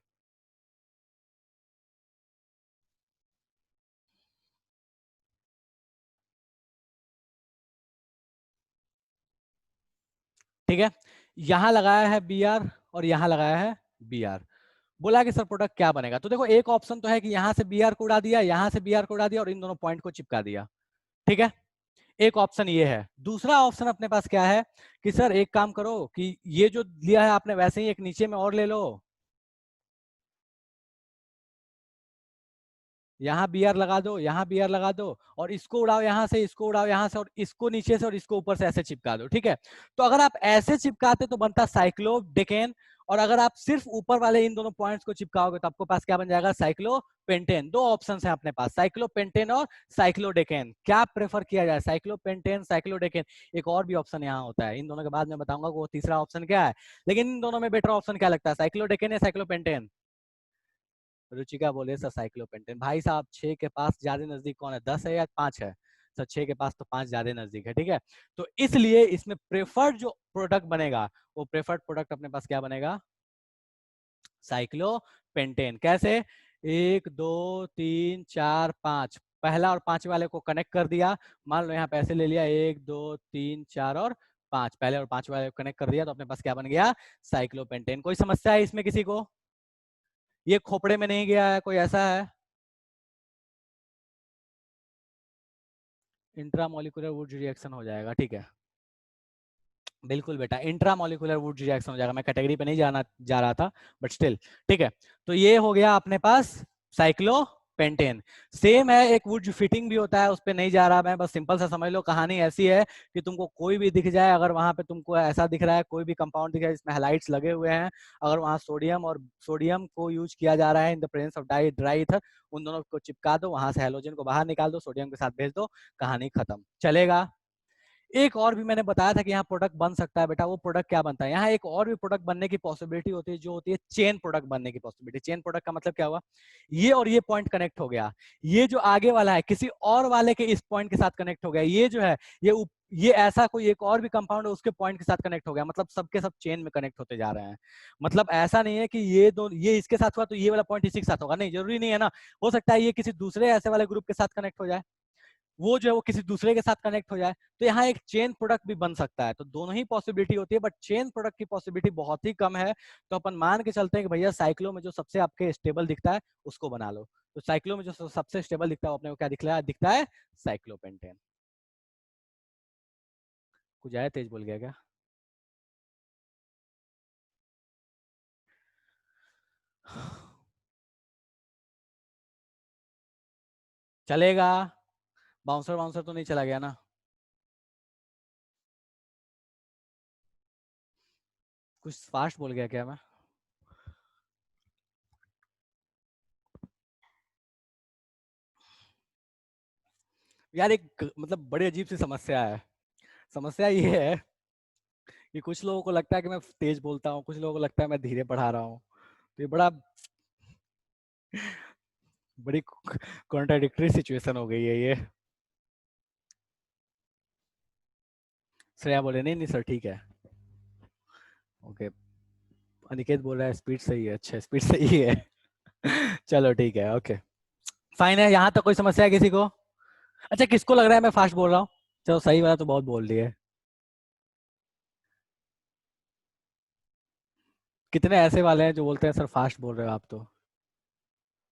ठीक है, यहाँ लगाया है Br और यहाँ लगाया है Br। बोला कि सर प्रोडक्ट क्या बनेगा, तो देखो एक ऑप्शन तो है कि यहाँ से Br को उड़ा दिया, यहाँ से Br को उड़ा दिया और इन दोनों पॉइंट को चिपका दिया, ठीक है। एक ऑप्शन ये है। दूसरा ऑप्शन अपने पास क्या है कि सर एक काम करो कि ये जो लिया है आपने वैसे ही एक नीचे में और ले लो, यहाँ Br लगा दो, यहाँ Br लगा दो, और इसको उड़ाओ यहाँ से, इसको उड़ाओ यहाँ से, और इसको नीचे से और इसको ऊपर से ऐसे चिपका दो, ठीक है। तो अगर आप ऐसे चिपकाते तो बनता साइक्लोडेकेन, और अगर आप सिर्फ ऊपर वाले इन दोनों पॉइंट्स को चिपकाओगे तो आपके पास क्या बन जाएगा, साइक्लोपेंटेन। 2 ऑप्शन है अपने पास, साइक्लोपेंटेन और साइक्लोडेकेन। क्या प्रेफर किया जाए, साइक्लोपेंटेन साइक्लोडेकेन? एक और भी ऑप्शन यहाँ होता है, इन दोनों के बाद मैं बताऊंगा वो तीसरा ऑप्शन क्या है, लेकिन इन दोनों में बेटर ऑप्शन क्या लगता है, साइक्लोडेकेन या साइक्लोपेंटेन? रुचिका बोले सर साइक्लोपेंटेन। भाई साहब 6 के पास ज्यादा नजदीक कौन है, 10 है या 5 है? सर 6 के पास तो 5 ज्यादा नजदीक है, ठीक है। तो इसलिए इसमें प्रेफर्ड जो प्रोडक्ट बनेगा वो प्रेफर्ड प्रोडक्ट अपने पास क्या बनेगा, साइक्लोपेंटेन। कैसे, 1 2 3 4 5, पहला और 5 वाले को कनेक्ट कर दिया, मान लो यहाँ पे ऐसे ले लिया, 1 2 3 4 और 5, पहले और 5 वाले को कनेक्ट कर दिया तो अपने पास क्या बन गया, साइक्लोपेंटेन। कोई समस्या है इसमें किसी को? ये खोपड़े में नहीं गया है, कोई ऐसा है? इंट्रामोलिकुलर वुड रिएक्शन हो जाएगा, ठीक है। बिल्कुल बेटा, इंट्रामोलिकुलर वुड रिएक्शन हो जाएगा। मैं कैटेगरी पे नहीं जा रहा था, बट स्टिल ठीक है। तो ये हो गया अपने पास साइक्लोपेंटेन। सेम है, एक वुड फिटिंग भी होता है, उस पर नहीं जा रहा मैं, बस सिंपल सा समझ लो। कहानी ऐसी है कि तुमको कोई भी दिख जाए, अगर वहां पे तुमको ऐसा दिख रहा है, कोई भी कंपाउंड दिख रहा है जिसमें हैलाइड्स लगे हुए हैं, अगर वहां सोडियम को यूज किया जा रहा है इन the presence of dry ether, उन दोनों को चिपका दो, वहां से हैलोजन को बाहर निकाल दो, सोडियम के साथ भेज दो, कहानी खत्म। चलेगा। एक और भी मैंने बताया था कि यहाँ प्रोडक्ट बन सकता है बेटा, वो प्रोडक्ट क्या बनता है, यहाँ एक और भी प्रोडक्ट बनने की पॉसिबिलिटी होती है, जो होती है चेन प्रोडक्ट बनने की पॉसिबिलिटी। चेन प्रोडक्ट का मतलब क्या हुआ, ये और ये पॉइंट कनेक्ट हो गया, ये जो आगे वाला है किसी और वाले के इस पॉइंट के साथ कनेक्ट हो गया, ये जो है ये ऐसा कोई एक और भी कंपाउंड है उसके पॉइंट के साथ कनेक्ट हो गया, मतलब सबके सब चेन में कनेक्ट होते जा रहे हैं। मतलब ऐसा नहीं है कि ये इसके साथ हुआ तो ये वाला पॉइंट इसी के साथ होगा, नहीं, जरूरी नहीं है ना। हो सकता है ये किसी दूसरे ऐसे वाले ग्रुप के साथ कनेक्ट हो जाए, वो जो है वो किसी दूसरे के साथ कनेक्ट हो जाए, तो यहाँ एक चेन प्रोडक्ट भी बन सकता है। तो दोनों ही पॉसिबिलिटी होती है, बट चेन प्रोडक्ट की पॉसिबिलिटी बहुत ही कम है। तो अपन मान के चलते हैं कि भैया साइक्लो में जो सबसे आपके स्टेबल दिखता है उसको बना लो। तो साइक्लो में जो सबसे स्टेबल दिखता है अपने को क्या दिखता है साइक्लोपेंटेन। कुछ आया, तेज बोल गया क्या? चलेगा, बाउंसर बाउंसर तो नहीं चला गया ना? कुछ फास्ट बोल गया क्या मैं? यार एक मतलब बड़ी अजीब सी समस्या है। समस्या ये है कि कुछ लोगों को लगता है कि मैं तेज बोलता हूँ, कुछ लोगों को लगता है मैं धीरे पढ़ा रहा हूँ। तो ये बड़ी कॉन्ट्राडिक्टरी सिचुएशन हो गई है ये। श्रेया बोले नहीं नहीं सर ठीक है, ओके। अनिकेत बोल रहा है स्पीड सही है, अच्छा स्पीड सही है। चलो ठीक है, ओके फाइन है। यहाँ तक कोई समस्या है किसी को? अच्छा, किसको लग रहा है मैं फास्ट बोल रहा हूँ? चलो सही वाला तो बहुत बोल दिए। कितने ऐसे वाले हैं जो बोलते हैं सर फास्ट बोल रहे हो आप, तो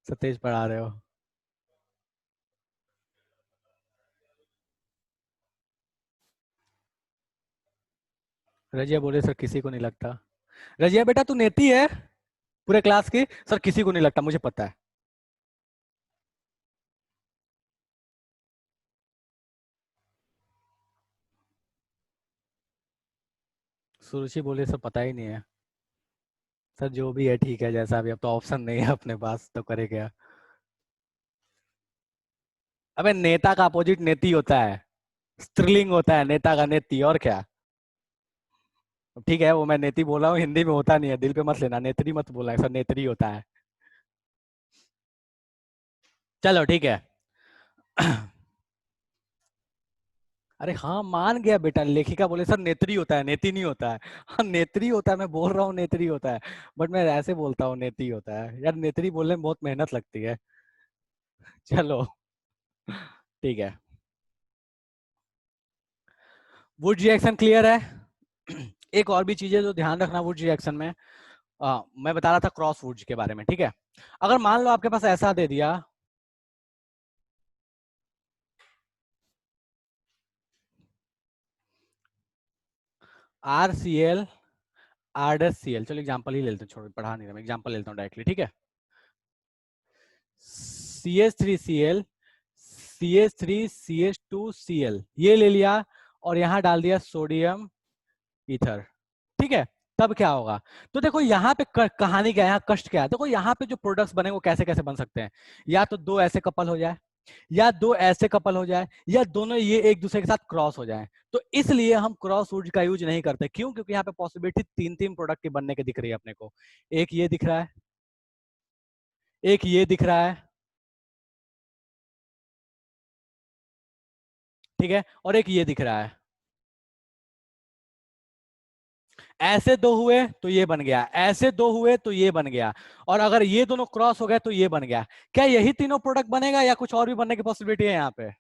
सर तेज पढ़ा रहे हो। रजिया बोले सर किसी को नहीं लगता। रजिया बेटा तू नेती है पूरे क्लास की, सर किसी को नहीं लगता, मुझे पता है। सुरुचि बोले सर पता ही नहीं है। सर जो भी है ठीक है, जैसा भी, अब तो ऑप्शन नहीं है अपने पास तो करे क्या। अबे नेता का अपोजिट नेती होता है, स्त्रीलिंग होता है नेता का, नेती, और क्या। ठीक है वो मैं नेती बोला हूँ, हिंदी में होता नहीं है, दिल पे मत लेना, नेत्री मत बोलना, सर नेत्री होता है। चलो ठीक है। अरे हाँ मान गया बेटा, लेखिका बोले सर नेत्री होता है, नेती नहीं होता है। हाँ नेत्री होता है, मैं बोल रहा हूँ नेत्री होता है, बट मैं ऐसे बोलता हूँ नेती होता है। यार नेत्री बोलने में बहुत मेहनत लगती है। चलो ठीक है। वुड रिएक्शन क्लियर है? एक और भी चीजें जो ध्यान रखना वुड रिएक्शन में, मैं बता रहा था क्रॉस वुड्स के बारे में, ठीक है। अगर मान लो आपके पास ऐसा दे दिया, RCl RCl, चलो एग्जांपल ही ले लेते हैं, छोड़ो पढ़ा नहीं रहा मैं, एग्जांपल लेता हूँ डायरेक्टली, ठीक है। CH3Cl CH3CH2Cl ये ले लिया, और यहाँ डाल दिया सोडियम ईथर, ठीक है। तब क्या होगा? तो देखो यहाँ पे कहानी क्या है, यहाँ कष्ट क्या है, देखो यहाँ पे जो प्रोडक्ट्स बने वो कैसे कैसे बन सकते हैं। या तो दो ऐसे कपल हो जाए, या दो ऐसे कपल हो जाए, या दोनों ये एक दूसरे के साथ क्रॉस हो जाए। तो इसलिए हम क्रॉस वुड का यूज नहीं करते, क्यों? क्योंकि यहाँ पे पॉसिबिलिटी तीन तीन प्रोडक्ट के बनने के दिख रही है अपने को। एक ये दिख रहा है, एक ये दिख रहा है, ठीक है, और एक ये दिख रहा है। ऐसे दो हुए तो ये बन गया, ऐसे दो हुए तो ये बन गया, और अगर ये दोनों क्रॉस हो गए तो ये बन गया। क्या यही तीनों प्रोडक्ट बनेगा, या कुछ और भी बनने की पॉसिबिलिटी है यहाँ पे?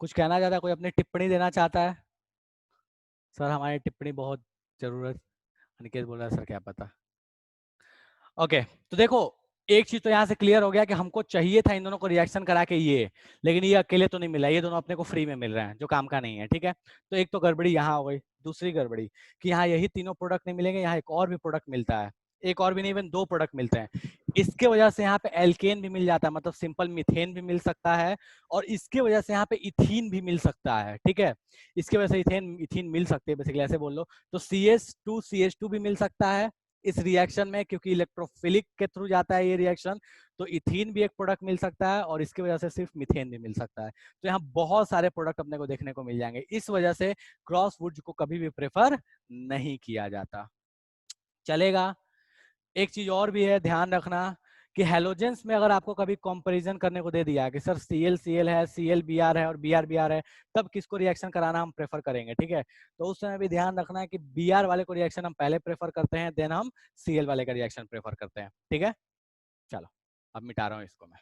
कुछ कहना चाहता है कोई, अपनी टिप्पणी देना चाहता है? सर हमारी टिप्पणी बहुत जरूरत, अनिकेत बोल रहा है सर क्या पता। ओके तो देखो एक चीज तो यहाँ से क्लियर हो गया कि हमको चाहिए था इन दोनों को रिएक्शन करा के ये, लेकिन ये अकेले तो नहीं मिला, ये दोनों अपने को फ्री में मिल रहे हैं जो काम का नहीं है, ठीक है। तो एक तो गड़बड़ी यहाँ हो गई। दूसरी गड़बड़ी कि यहाँ यही तीनों प्रोडक्ट नहीं मिलेंगे, यहाँ एक और भी प्रोडक्ट मिलता है, एक और भी नहीं, इवन 2 प्रोडक्ट मिलते हैं। इसके वजह से यहाँ पे एल्केन भी मिल जाता है, मतलब सिंपल मीथेन भी मिल सकता है, और इसके वजह से यहाँ पे इथीन भी मिल सकता है, ठीक है। इसके वजह से इथीन मिल सकती है, बेसिकली ऐसे बोल लो। तो CH2 भी मिल सकता है इस रिएक्शन में, क्योंकि इलेक्ट्रोफिलिक के थ्रू जाता है ये रिएक्शन। तो इथीन भी एक प्रोडक्ट मिल सकता है, और इसकी वजह से सिर्फ मीथेन भी मिल सकता है। तो यहाँ बहुत सारे प्रोडक्ट अपने को देखने को मिल जाएंगे, इस वजह से क्रॉस वुड्स को कभी भी प्रेफर नहीं किया जाता। चलेगा। एक चीज और भी है ध्यान रखना कि हेलोजेंस में अगर आपको कभी कंपैरिजन करने को दे दिया कि सर Cl है, Cl है और Br है, तब किसको रिएक्शन कराना हम प्रेफर करेंगे, ठीक है। तो उस समय भी ध्यान रखना है कि Br वाले को रिएक्शन हम पहले प्रेफर करते हैं, देन हम Cl वाले का रिएक्शन प्रेफर करते हैं, ठीक है। चलो अब मिटा रहा हूं इसको मैं।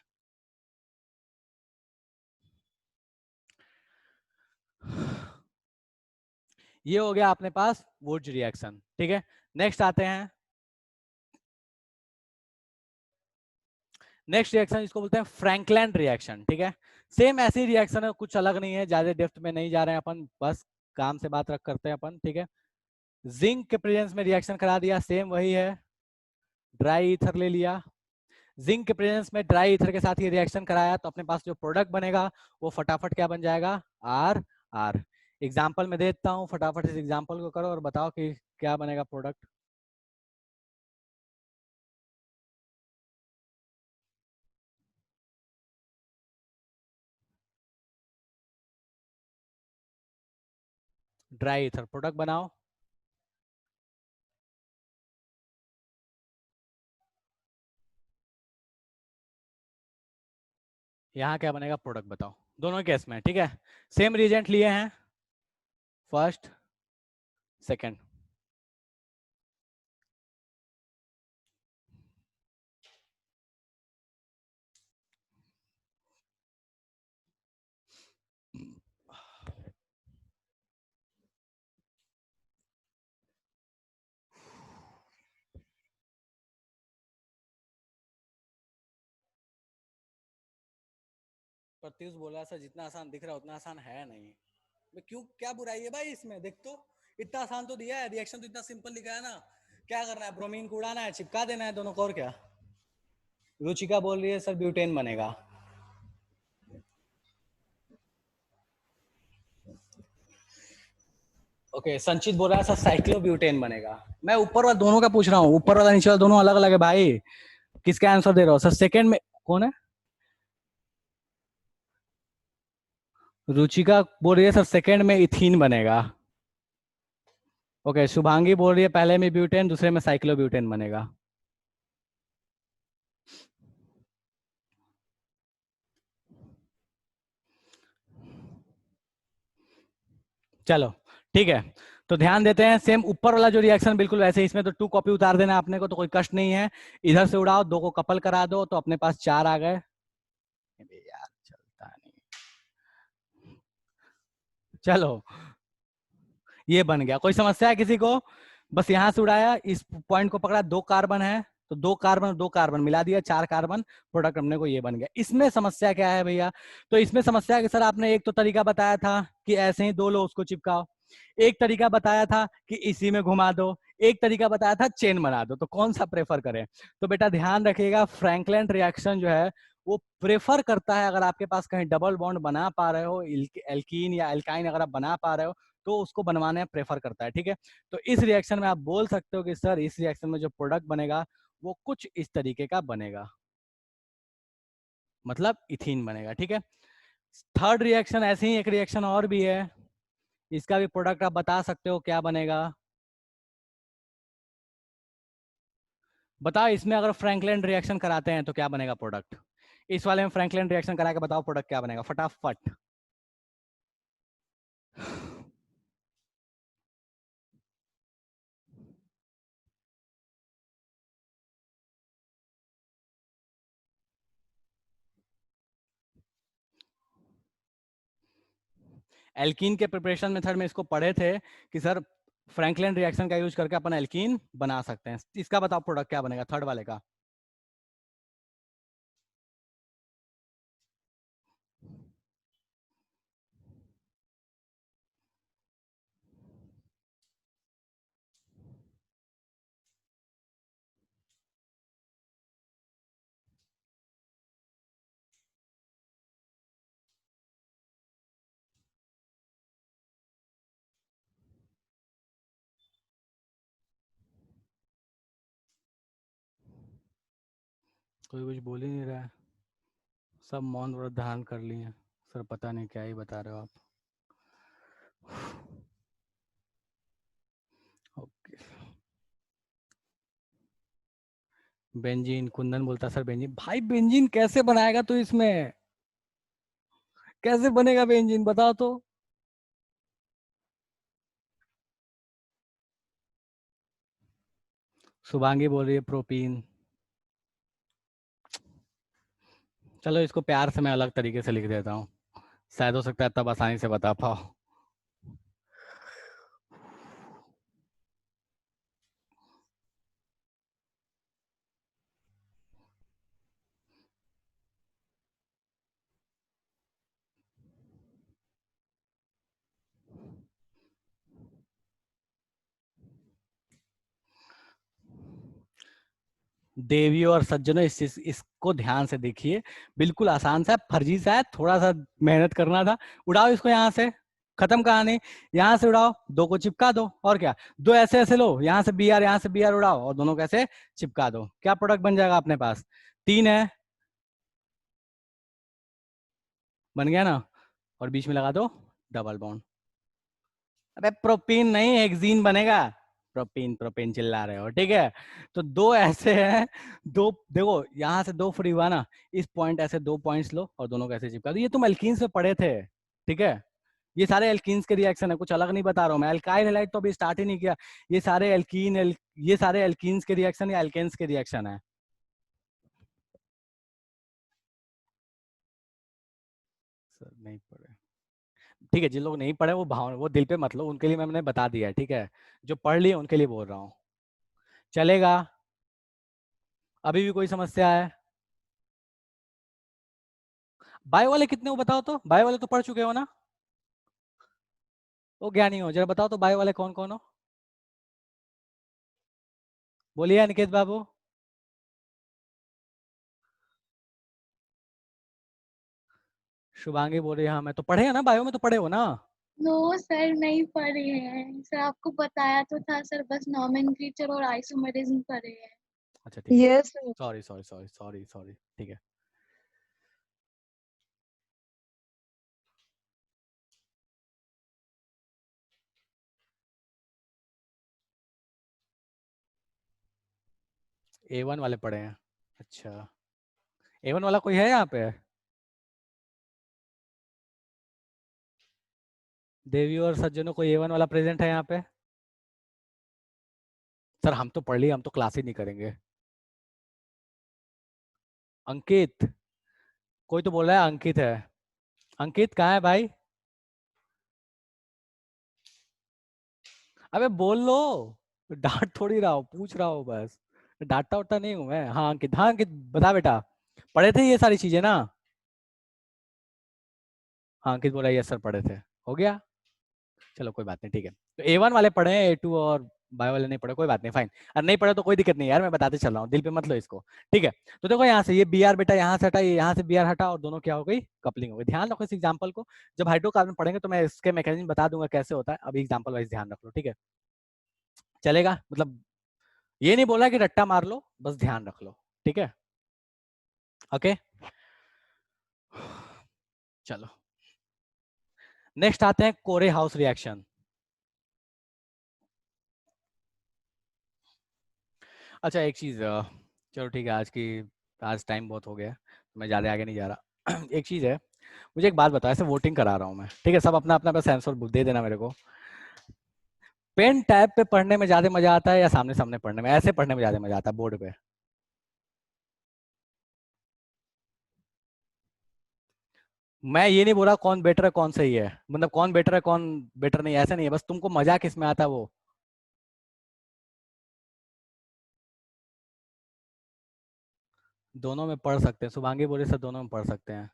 ये हो गया अपने पास वुड्स रिएक्शन, ठीक है। नेक्स्ट आते हैं, नेक्स्ट रिएक्शन इसको बोलते हैं फ्रैंकलैंड रिएक्शन, ठीक है। सेम ऐसी रिएक्शन है, कुछ अलग नहीं है, ज्यादा डेप्थ में नहीं जा रहे हैं अपन, बस काम से बात रख करते हैं अपन, ठीक है। जिंक के प्रेजेंस में रिएक्शन करा दिया, सेम वही है, ड्राई ईथर ले लिया, जिंक के प्रेजेंस में ड्राई ईथर के साथ ये रिएक्शन कराया, तो अपने पास जो प्रोडक्ट बनेगा वो फटाफट क्या बन जाएगा, आर आर। एग्जाम्पल में देता हूँ, फटाफट इस एग्जाम्पल को करो और बताओ कि क्या बनेगा प्रोडक्ट। ड्राई ईथर प्रोडक्ट बनाओ, यहाँ क्या बनेगा प्रोडक्ट बताओ, दोनों केस में, ठीक है। सेम रिएजेंट लिए हैं, फर्स्ट सेकंड। प्रत्युष बोला सर जितना आसान दिख रहा है उतना आसान है नहीं। क्यों, क्या बुराई है भाई इसमें, देख तो इतना आसान तो दिया है, रिएक्शन तो इतना सिंपल लिखा है ना। क्या करना है, ब्रोमीन को उड़ाना है, चिपका देना है दोनों को, और क्या। रुचिका बोल रही है सर ब्यूटेन बनेगा। ओके, संचित बोल रहा है सर साइक्लोब्यूटेन बनेगा। मैं ऊपर वाला दोनों का पूछ रहा हूँ, ऊपर वाला नीचे वाला दोनों अलग अलग है भाई। किसका आंसर दे रहा हो सर, सेकंड में कौन है। रुचिका बोल रही है सर सेकंड में इथीन बनेगा। ओके, शुभांगी बोल रही है पहले में ब्यूटेन, दूसरे में साइक्लोब्यूटेन बनेगा। चलो ठीक है, तो ध्यान देते हैं, सेम ऊपर वाला जो रिएक्शन बिल्कुल वैसे ही, इसमें तो 2 कॉपी उतार देना आपने को, तो कोई कष्ट नहीं है। इधर से उड़ाओ, 2 को कपल करा दो, तो अपने पास 4 आ गए। यार चलता नहीं, चलो ये बन गया। कोई समस्या है किसी को। बस यहां से उड़ाया, इस पॉइंट को पकड़ा, 2 कार्बन है तो 2 कार्बन 2 कार्बन मिला दिया, 4 कार्बन, प्रोडक्ट हमने को ये बन गया। इसमें समस्या क्या है भैया, तो इसमें समस्या है कि सर आपने एक तो तरीका बताया था कि ऐसे ही 2 लो उसको चिपकाओ, एक तरीका बताया था कि इसी में घुमा दो, एक तरीका बताया था चेन बना दो, तो कौन सा प्रेफर करें। तो बेटा ध्यान रखिएगा, फ्रैंकलैंड रिएक्शन जो है वो प्रेफर करता है, अगर आपके पास कहीं डबल बॉन्ड बना पा रहे हो, एल्कीन या एल्काइन अगर आप बना पा रहे हो तो उसको बनवाने प्रेफर करता है, ठीक है। तो इस रिएक्शन में आप बोल सकते हो कि सर इस रिएक्शन में जो प्रोडक्ट बनेगा वो कुछ इस तरीके का बनेगा, मतलब इथीन बनेगा, ठीक है। थर्ड रिएक्शन ऐसे ही एक रिएक्शन और भी है, इसका भी प्रोडक्ट आप बता सकते हो क्या बनेगा। बताओ इसमें अगर फ्रैंकलैंड रिएक्शन कराते हैं तो क्या बनेगा प्रोडक्ट। इस वाले में फ्रैंकलैंड रिएक्शन करा के बताओ प्रोडक्ट क्या बनेगा फटाफट। एल्कीन के प्रिपरेशन मेथड में इसको पढ़े थे कि सर फ्रैंकलैंड रिएक्शन का यूज करके अपन एल्कीन बना सकते हैं। इसका बताओ प्रोडक्ट क्या बनेगा थर्ड वाले का। कोई कुछ बोल ही नहीं रहा है, सब मौन व्रत धारण कर लिए। सर पता नहीं क्या ही बता रहे हो आप। ओके। बेंजीन, कुंदन बोलता सर बेंजीन, भाई बेंजीन कैसे बनाएगा तो इसमें, कैसे बनेगा बेंजीन बताओ तो। शुभांगी बोल रही है प्रोपीन। चलो इसको प्यार से मैं अलग तरीके से लिख देता हूँ, शायद हो सकता है तब आसानी से बता पाओ। देवियों और सज्जनों, इसको ध्यान से देखिए, बिल्कुल आसान सा है, फर्जी सा है, थोड़ा सा मेहनत करना था। उड़ाओ इसको यहाँ से, खत्म कहानी। यहाँ से उड़ाओ, दो को चिपका दो, और क्या, दो ऐसे ऐसे लो, यहाँ से बी आर, यहाँ से बी आर उड़ाओ, और दोनों को ऐसे चिपका दो, क्या प्रोडक्ट बन जाएगा अपने पास, 3 है, बन गया ना, और बीच में लगा दो डबल बॉन्ड। अबे प्रोपीन नहीं, हेक्सीन बनेगा। प्रोपीन प्रोपीन चिल्ला रहे हो, ठीक है। तो दो ऐसे हैं, दो देखो यहाँ से दो फ्री हुआ ना, इस पॉइंट ऐसे 2 पॉइंट्स लो और दोनों को ऐसे चिपका दो। ये तुम एल्कीन्स में पढ़े थे, ठीक है, ये सारे एल्कीन्स के रिएक्शन है, कुछ अलग नहीं बता रहा हूँ मैं। एल्काइल हैलाइड तो अभी स्टार्ट ही नहीं किया, ये सारे ये सारे एल्कीन्स के रिएक्शन या एल्केन्स के रिएक्शन है। सर नहीं पढ़े, ठीक है, जिन लोग नहीं पढ़े वो भाव, वो दिल पे मत लो, उनके लिए मैंने बता दिया है, ठीक है, जो पढ़ लिए उनके लिए बोल रहा हूँ, चलेगा। अभी भी कोई समस्या है? बायो वाले कितने हो बताओ तो, बायो वाले तो पढ़ चुके हो ना, वो ज्ञानी हो, जरा बताओ तो बायो वाले कौन कौन हो, बोलिए अनिकेत बाबू। शुभांगी बोल रही है हाँ मैं तो पढ़े है ना, बायो में तो पढ़े हो ना। नो सर, नहीं पढ़े हैं सर, आपको बताया तो था सर, बस नॉमेनक्लेचर और आइसोमेरिज्म पढ़े हैं। अच्छा ठीक है, yes sorry sorry sorry sorry sorry, ठीक है। A1 वाले पढ़े हैं, अच्छा। A1 वाला कोई है यहाँ पे? देवियों और सज्जनों, कोई A1 वाला प्रेजेंट है यहाँ पे? सर हम तो पढ़ लिए, हम तो क्लास ही नहीं करेंगे। अंकित, कोई तो बोल रहा है अंकित है, अंकित कहाँ है भाई? अबे बोल लो, डांट थोड़ी रहा हूँ, पूछ रहा हूँ बस, डांटता उठता नहीं हूँ मैं। हाँ अंकित, हाँ अंकित बता बेटा, पढ़े थे ये सारी चीजें ना? हाँ अंकित बोला यस सर पढ़े थे, हो गया, चलो कोई बात नहीं, ठीक है। तो A1 वाले पढ़े हैं, A2 और बायो वाले नहीं पढ़े, कोई बात नहीं, फाइन। अरे नहीं पढ़े तो कोई दिक्कत नहीं यार, मैं बताते चल रहा हूँ, दिल पे मत लो इसको, ठीक है। तो देखो यहाँ से ये बी आर बेटा यहाँ से हटा, ये यहाँ से बी आर हटा, और दोनों क्या हो गई, कपलिंग हो गई। ध्यान रखो इस एग्जाम्पल को, जब हाइड्रोकार्बन पढ़ेंगे तो मैं इसके मैकेनिज्म बता दूंगा कैसे होता है, अभी एग्जाम्पल वाइज ध्यान रख लो, ठीक है, चलेगा। मतलब ये नहीं बोला कि रट्टा मार लो, बस ध्यान रख लो, ठीक है, ओके। चलो नेक्स्ट आते हैं कोरे हाउस रिएक्शन। अच्छा एक चीज, चलो ठीक है, आज टाइम बहुत हो गया है, मैं ज्यादा आगे नहीं जा रहा। एक चीज है, मुझे एक बात बताओ, ऐसे वोटिंग करा रहा हूँ मैं, ठीक है, सब अपना अपना बस आंसर दे देना मेरे को। पेन टैब पे पढ़ने में ज्यादा मजा आता है या सामने सामने पढ़ने में, ऐसे पढ़ने में ज्यादा मजा आता है बोर्ड पे? मैं ये नहीं बोल रहा कौन बेटर है कौन सही है, मतलब कौन बेटर है कौन बेटर नहीं, ऐसा नहीं है, बस तुमको मजा किस में आता है वो। दोनों में पढ़ सकते हैं, शुभांगी बोले सर दोनों में पढ़ सकते हैं।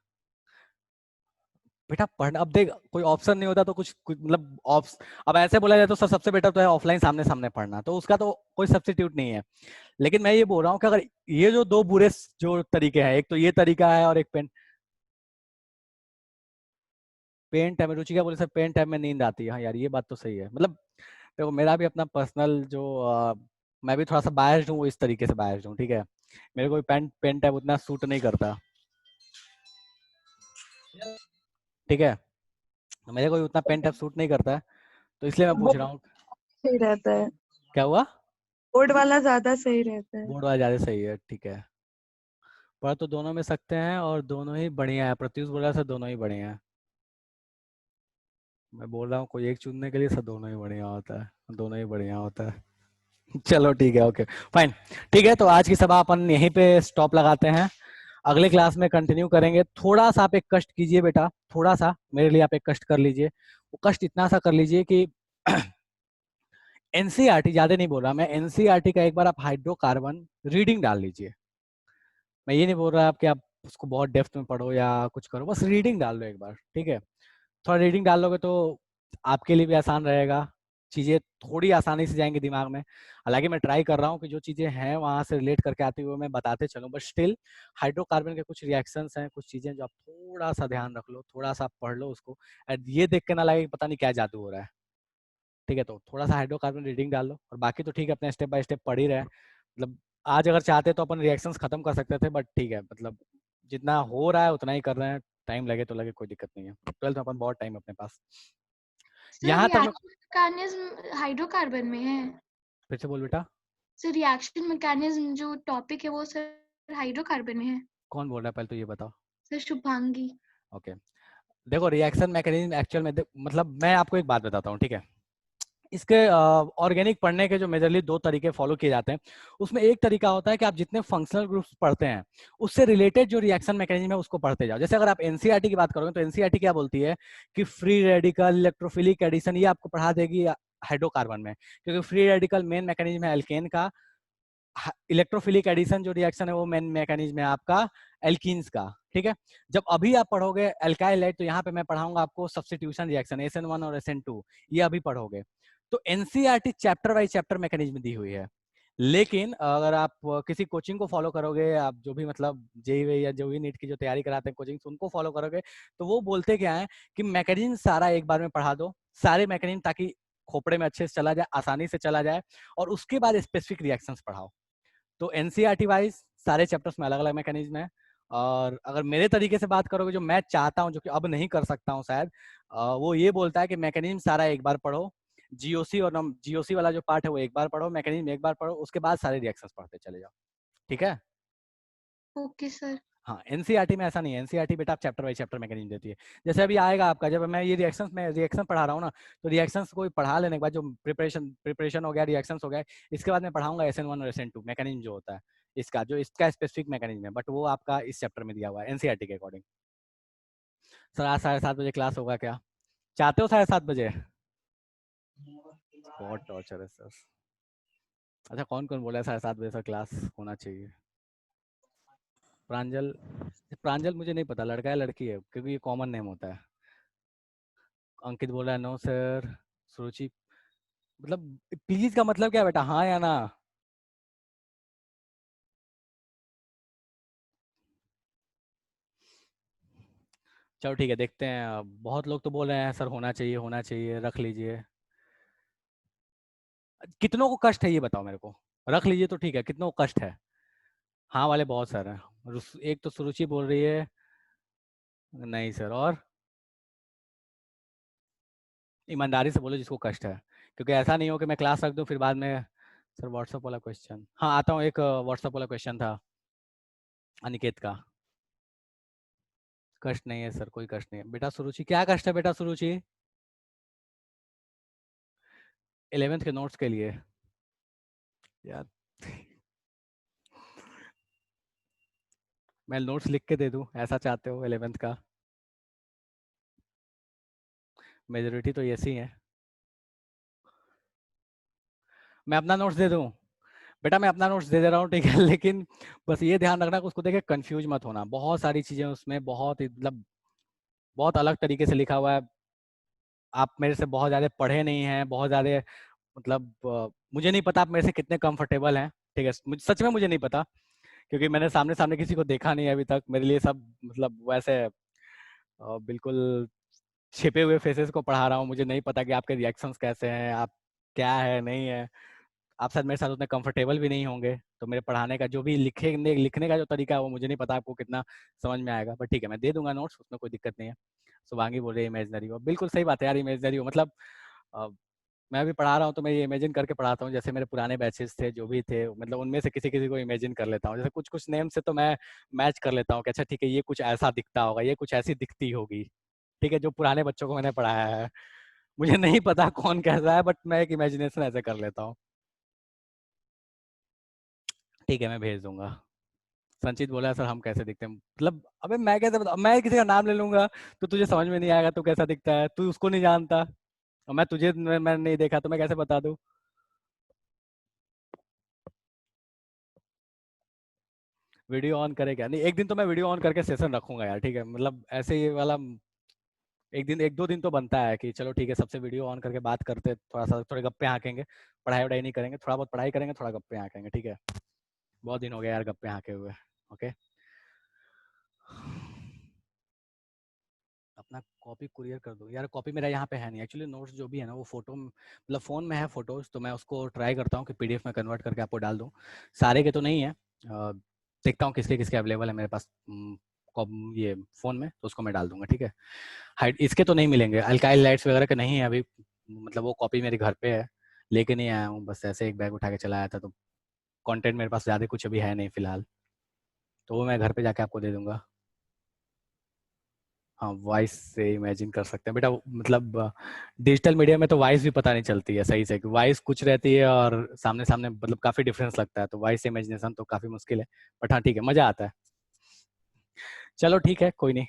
बेटा पढ़ना, अब देख कोई ऑप्शन नहीं होता तो कुछ मतलब अब ऐसे बोला जाए तो सर सबसे बेटर तो है ऑफलाइन सामने सामने पढ़ना, तो उसका तो कोई सब्स्टिट्यूट नहीं है। लेकिन मैं ये बोल रहा हूँ कि अगर ये जो दो बुरे जो तरीके हैं, एक तो ये तरीका है और एक पेन टाइम में, रुचि क्या बोले सर पेन टाइम में नींद आती है, हाँ यार ये बात तो सही है। मतलब देखो मेरा भी अपना पर्सनल जो मैं भी थोड़ा सा बायस्ड हूँ, इस तरीके से बायस्ड हूँ, ठीक है। मेरे को पेन पेन टैब उतना सूट नहीं करता, ठीक है, मेरे को उतना पेन टैब सूट नहीं करता है, तो इसलिए मैं पूछ रहा हूँ। सही रहता है, क्या हुआ? बोर्ड वाला ज्यादा सही रहता है। बोर्ड वाला ज्यादा सही है, ठीक है। पर तो दोनों में सकते हैं और दोनों ही बढ़िया है, प्रत्युष बोल रहा है सर दोनों ही बढ़िया है। मैं बोल रहा हूँ कोई एक चुनने के लिए सर दोनों ही बढ़िया होता है, दोनों ही बढ़िया होता है। चलो ठीक है, ओके फाइन, ठीक है। तो आज की सभा अपन यहीं पे स्टॉप लगाते हैं, अगले क्लास में कंटिन्यू करेंगे। थोड़ा सा आप एक कष्ट कीजिए बेटा, थोड़ा सा मेरे लिए आप एक कष्ट कर लीजिए। वो कष्ट इतना सा कर लीजिए कि एनसीईआरटी, ज्यादा नहीं बोल रहा मैं, एनसीईआरटी का एक बार आप हाइड्रोकार्बन रीडिंग डाल लीजिए। मैं ये नहीं बोल रहा कि आप उसको बहुत डेप्थ में पढ़ो या कुछ करो, बस रीडिंग डाल लो एक बार, ठीक है। थोड़ा रीडिंग डाल लोगे तो आपके लिए भी आसान रहेगा, चीज़ें थोड़ी आसानी से जाएंगी दिमाग में। हालांकि मैं ट्राई कर रहा हूँ कि जो चीज़ें हैं वहाँ से रिलेट करके आती हुए मैं बताते चलूँ, बट स्टिल हाइड्रोकार्बन के कुछ रिएक्शंस हैं, कुछ चीज़ें जो आप थोड़ा सा ध्यान रख लो, थोड़ा सा आप पढ़ लो उसको, एंड ये देख के ना लगे कि पता नहीं क्या जादू हो रहा है, ठीक है। तो थोड़ा सा हाइड्रोकार्बन रीडिंग डाल लो, और बाकी तो ठीक है, अपने स्टेप बाय स्टेप पढ़ ही रहे हैं। मतलब आज अगर चाहते तो अपन रिएक्शंस खत्म कर सकते थे, बट ठीक है, मतलब जितना हो रहा है उतना ही कर रहे हैं, टाइम लगे तो लगे, कोई दिक्कत नहीं है। 12th में अपन बहुत टाइम अपने पास। सर यहाँ तक मैं, रिएक्शन मैकेनिज्म हाइड्रोकार्बन में है। फिर से बोल बेटा। सर रिएक्शन मैकेनिज्म जो टॉपिक है वो सर हाइड्रोकार्बन में है। कौन बोल रहा है, पहले तो ये बताओ। सर शुभांगी। ओके, देखो रिएक्शन मैकेनिज्म एक्चुअल में मतलब मैं आपको एक बात बताता हूँ, ठीक है। इसके ऑर्गेनिक पढ़ने के जो मेजरली दो तरीके फॉलो किए जाते हैं, उसमें एक तरीका होता है कि आप जितने फंक्शनल ग्रुप्स पढ़ते हैं उससे रिलेटेड जो रिएक्शन मैकेनिज्म है उसको पढ़ते जाओ। जैसे अगर आप एनसीईआरटी की बात करोगे तो एनसीईआरटी क्या बोलती है कि फ्री रेडिकल, इलेक्ट्रोफिलिक एडिशन, ये आपको पढ़ा देगी हाइड्रोकार्बन में, क्योंकि फ्री रेडिकल मेन मैकेनिज्म है एल्केन का, इलेक्ट्रोफिलिक एडिशन जो रिएक्शन है वो मेन मैकेनिज्म है आपका एल्कीन्स का, ठीक है। जब अभी आप पढ़ोगे एल्काइल है, तो यहाँ पे मैं पढ़ाऊंगा आपको सब्स्टिट्यूशन रिएक्शन SN1 और SN2, ये अभी पढ़ोगे। तो NCERT chapter wise chapter mechanism दी हुई है, लेकिन अगर आप किसी कोचिंग को फॉलो करोगे, आप जो भी मतलब जेईई या जो भी नीट की जो तैयारी कराते हैं कोचिंग, उनको फॉलो करोगे, तो वो बोलते क्या है कि मैकेनिज्म सारा एक बार में पढ़ा दो, सारे मैकेनिज्म, ताकि खोपड़े में अच्छे से चला जाए, आसानी से चला जाए, और उसके बाद स्पेसिफिक रिएक्शंस पढ़ाओ। तो एनसीईआरटी वाइज सारे चैप्टर्स में अलग अलग मैकेनिज्म है। और अगर मेरे तरीके से बात करोगे, जो मैं चाहता हूं, जो कि अब नहीं कर सकता हूं शायद, वो ये बोलता है कि मैकेनिज्म सारा एक बार पढ़ो, जीओसी और जीओसी वाला जो पार्ट है वो एक बार पढ़ो, मैकेनिज्म एक बार पढ़ो, उसके बाद सारे रिएक्शंस पढ़ते चले जाओ, ठीक है। Okay sir. हाँ, एनसीईआरटी में ऐसा नहीं है, एनसीईआरटी बेटा आप चैप्टर वाइज चैप्टर मैकेनिज्म देती है। जैसे अभी आएगा आपका, जब मैं ये रिएक्शन पढ़ा रहा हूँ ना, तो रिएक्शंस को पढ़ा लेने के बाद जो प्रिपरेशन हो गया, रिएक्शंस हो गया, इसके बाद मैं पढ़ाऊंगा SN1 और SN2 मैकेनिज्म जो होता है इसका, जो इसका स्पेसिफिक मैकेनिज्म है, बट वो आपका इस चैप्टर में दिया हुआ है एनसीईआरटी के अकॉर्डिंग। सर आज 7:30 बजे क्लास होगा क्या? चाहते हो 7:30 बजे? बहुत टॉर्चर है सर। अच्छा, कौन कौन बोला है 7:30 बजे से क्लास होना चाहिए? प्रांजल, प्रांजल मुझे नहीं पता लड़का है लड़की है, क्योंकि ये कॉमन नेम होता है। अंकित बोला है नो सर। सुरुचि, मतलब प्लीज का मतलब क्या बेटा, हाँ या ना? चलो ठीक है, देखते हैं। बहुत लोग तो बोल रहे हैं सर होना चाहिए, होना चाहिए, रख लीजिए। कितनों को कष्ट है ये बताओ मेरे को, रख लीजिए तो ठीक है, कितनों को कष्ट है? हाँ वाले बहुत सारे हैं। एक तो सुरुचि बोल रही है नहीं सर, और ईमानदारी से बोलो जिसको कष्ट है, क्योंकि ऐसा नहीं हो कि मैं क्लास रख दूं फिर बाद में। सर व्हाट्सएप वाला क्वेश्चन, हाँ आता हूँ, एक व्हाट्सएप वाला क्वेश्चन था अनिकेत का। कष्ट नहीं है सर, कोई कष्ट नहीं है बेटा। सुरुचि क्या कष्ट है बेटा? सुरुचि 11th के नोट्स के लिए यार, मैं नोट्स लिख के दे दूं, ऐसा चाहते हो 11th का? मेजोरिटी तो ऐसी है। मैं अपना नोट्स दे दूं? बेटा मैं अपना नोट्स दे दे रहा हूँ, ठीक है, लेकिन बस ये ध्यान रखना कि उसको देखे कंफ्यूज मत होना, बहुत सारी चीजें उसमें बहुत मतलब बहुत अलग तरीके से लिखा हुआ है। आप मेरे से बहुत ज्यादा पढ़े नहीं हैं, बहुत ज्यादा मतलब मुझे नहीं पता आप मेरे से कितने कंफर्टेबल हैं, ठीक है, मुझे सच में मुझे नहीं पता, क्योंकि मैंने सामने सामने किसी को देखा नहीं है अभी तक। मेरे लिए सब मतलब वैसे बिल्कुल छिपे हुए फेसेस को पढ़ा रहा हूँ, मुझे नहीं पता कि आपके रिएक्शंस कैसे हैं, आप क्या है नहीं है। आप शायद मेरे साथ उतने कंफर्टेबल भी नहीं होंगे, तो मेरे पढ़ाने का जो भी लिखने का जो तरीका है वो मुझे नहीं पता आपको कितना समझ में आएगा, बट ठीक है मैं दे दूंगा नोट्स, उसमें कोई दिक्कत नहीं है। शुभांगी बोल रही है इमेजनरी हो, बिल्कुल सही बात है यार, इमेजनरी हो मतलब मैं भी पढ़ा रहा हूँ तो मैं ये इमेजिन करके पढ़ाता हूँ, जैसे मेरे पुराने बैचेस थे जो भी थे, मतलब उनमें से किसी किसी को इमेजिन कर लेता हूँ, जैसे कुछ कुछ नेम से तो मैं मैच कर लेता हूँ कि अच्छा ठीक है ये कुछ ऐसा दिखता होगा, ये कुछ ऐसी दिखती होगी, ठीक है, जो पुराने बच्चों को मैंने पढ़ाया है। मुझे नहीं पता कौन कैसा है, बट मैं एक इमेजिनेशन ऐसे कर लेता हूँ। ठीक है मैं भेज दूंगा। संचित बोला सर हम कैसे दिखते हैं, मतलब अबे मैं कैसे बता, मैं किसी का नाम ले लूंगा तो तुझे समझ में नहीं आएगा तू कैसा दिखता है, तू उसको नहीं जानता और मैं तुझे मैं नहीं देखा तो मैं कैसे बता दूं। वीडियो ऑन करे क्या, नहीं एक दिन तो मैं वीडियो ऑन करके सेशन रखूंगा यार, ठीक है, मतलब ऐसे ही वाला एक दिन एक दो दिन तो बनता है कि चलो ठीक है सबसे वीडियो ऑन करके बात करते, थोड़ा सा थोड़े गप्पे हाँकेंगे, पढ़ाई वढ़ाई नहीं करेंगे, थोड़ा बहुत पढ़ाई करेंगे, थोड़ा गप्पे हाँकेंगे, ठीक है, बहुत दिन हो गया यार गप्पे हाँके हुए। ओके अपना कॉपी कुरियर कर दो यार, कॉपी मेरा यहाँ पे है नहीं एक्चुअली, नोट्स जो भी है ना वो फोटो मतलब फ़ोन में है फोटोज, तो मैं उसको ट्राई करता हूँ कि पीडीएफ में कन्वर्ट करके आपको डाल दूँ, सारे के तो नहीं है, देखता हूँ किसके किसके अवेलेबल है मेरे पास ये फ़ोन में, तो उसको मैं डाल दूंगा, ठीक है। हाइट इसके तो नहीं मिलेंगे, अल्काइल लाइट्स वगैरह के नहीं है अभी, मतलब वो कॉपी मेरे घर पे है, लेके नहीं आया हूँ, बस ऐसे एक बैग उठा के चला आया था, तो कंटेंट मेरे पास ज़्यादा कुछ अभी है नहीं फिलहाल, तो वो मैं घर पे जाके आपको दे दूंगा। हाँ वॉइस से इमेजिन कर सकते हैं बेटा, मतलब डिजिटल मीडिया में तो वॉइस भी पता नहीं चलती है सही से, कि वॉइस कुछ रहती है और सामने सामने मतलब काफ़ी डिफरेंस लगता है, तो वॉइस से इमेजिनेशन तो काफ़ी मुश्किल है, बट हाँ ठीक है मज़ा आता है। चलो ठीक है कोई नहीं,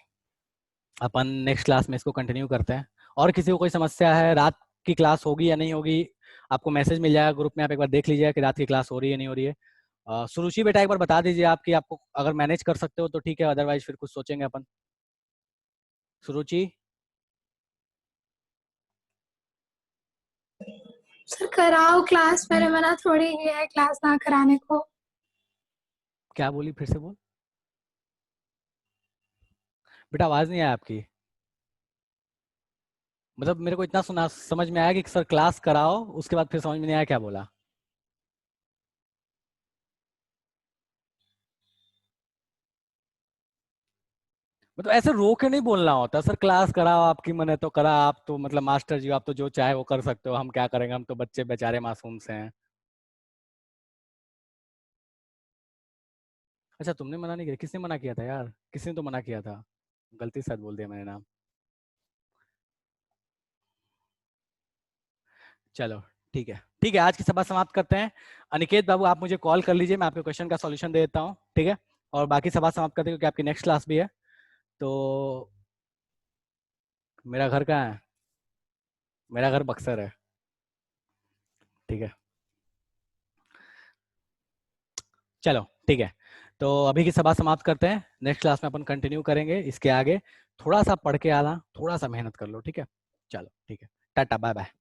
अपन नेक्स्ट क्लास में इसको कंटिन्यू करते हैं। और किसी को कोई समस्या है, रात की क्लास होगी या नहीं होगी, आपको मैसेज मिल जाएगा ग्रुप में, आप एक बार देख लीजिएगा कि रात की क्लास हो रही है नहीं हो रही है। सुरुचि बेटा एक बार बता दीजिए आपकी, आपको अगर मैनेज कर सकते हो तो ठीक है, अदरवाइज फिर कुछ सोचेंगे अपन। सुरुचि सर कराओ क्लास, मेरे मना थोड़ी ही है क्लास ना कराने को। क्या बोली, फिर से बोल बेटा, आवाज नहीं आया आपकी, मतलब मेरे को इतना सुना समझ में आया कि सर क्लास कराओ, उसके बाद फिर समझ में नहीं आया क्या बोला। मतलब ऐसे रो के नहीं बोलना होता, सर क्लास कराओ, आपकी मन है तो करा, आप तो मतलब मास्टर जी आप तो जो चाहे वो कर सकते हो, हम क्या करेंगे, हम तो बच्चे बेचारे मासूम से हैं। अच्छा तुमने मना नहीं किया, किसने मना किया था यार, किसने तो मना किया था, गलती से शायद बोल दिया मैंने नाम। चलो ठीक है, ठीक है आज की सभा समाप्त करते हैं। अनिकेत बाबू आप मुझे कॉल कर लीजिए, मैं आपके क्वेश्चन का सॉल्यूशन दे देता हूँ, ठीक है, और बाकी सभा समाप्त करते हैं क्योंकि आपकी नेक्स्ट क्लास भी है। तो मेरा घर कहाँ है, मेरा घर बक्सर है, ठीक है। चलो ठीक है, तो अभी की सभा समाप्त करते हैं, नेक्स्ट क्लास में अपन कंटिन्यू करेंगे इसके आगे, थोड़ा सा पढ़ के आना, थोड़ा सा मेहनत कर लो, ठीक है। चलो ठीक है, टाटा बाय बाय।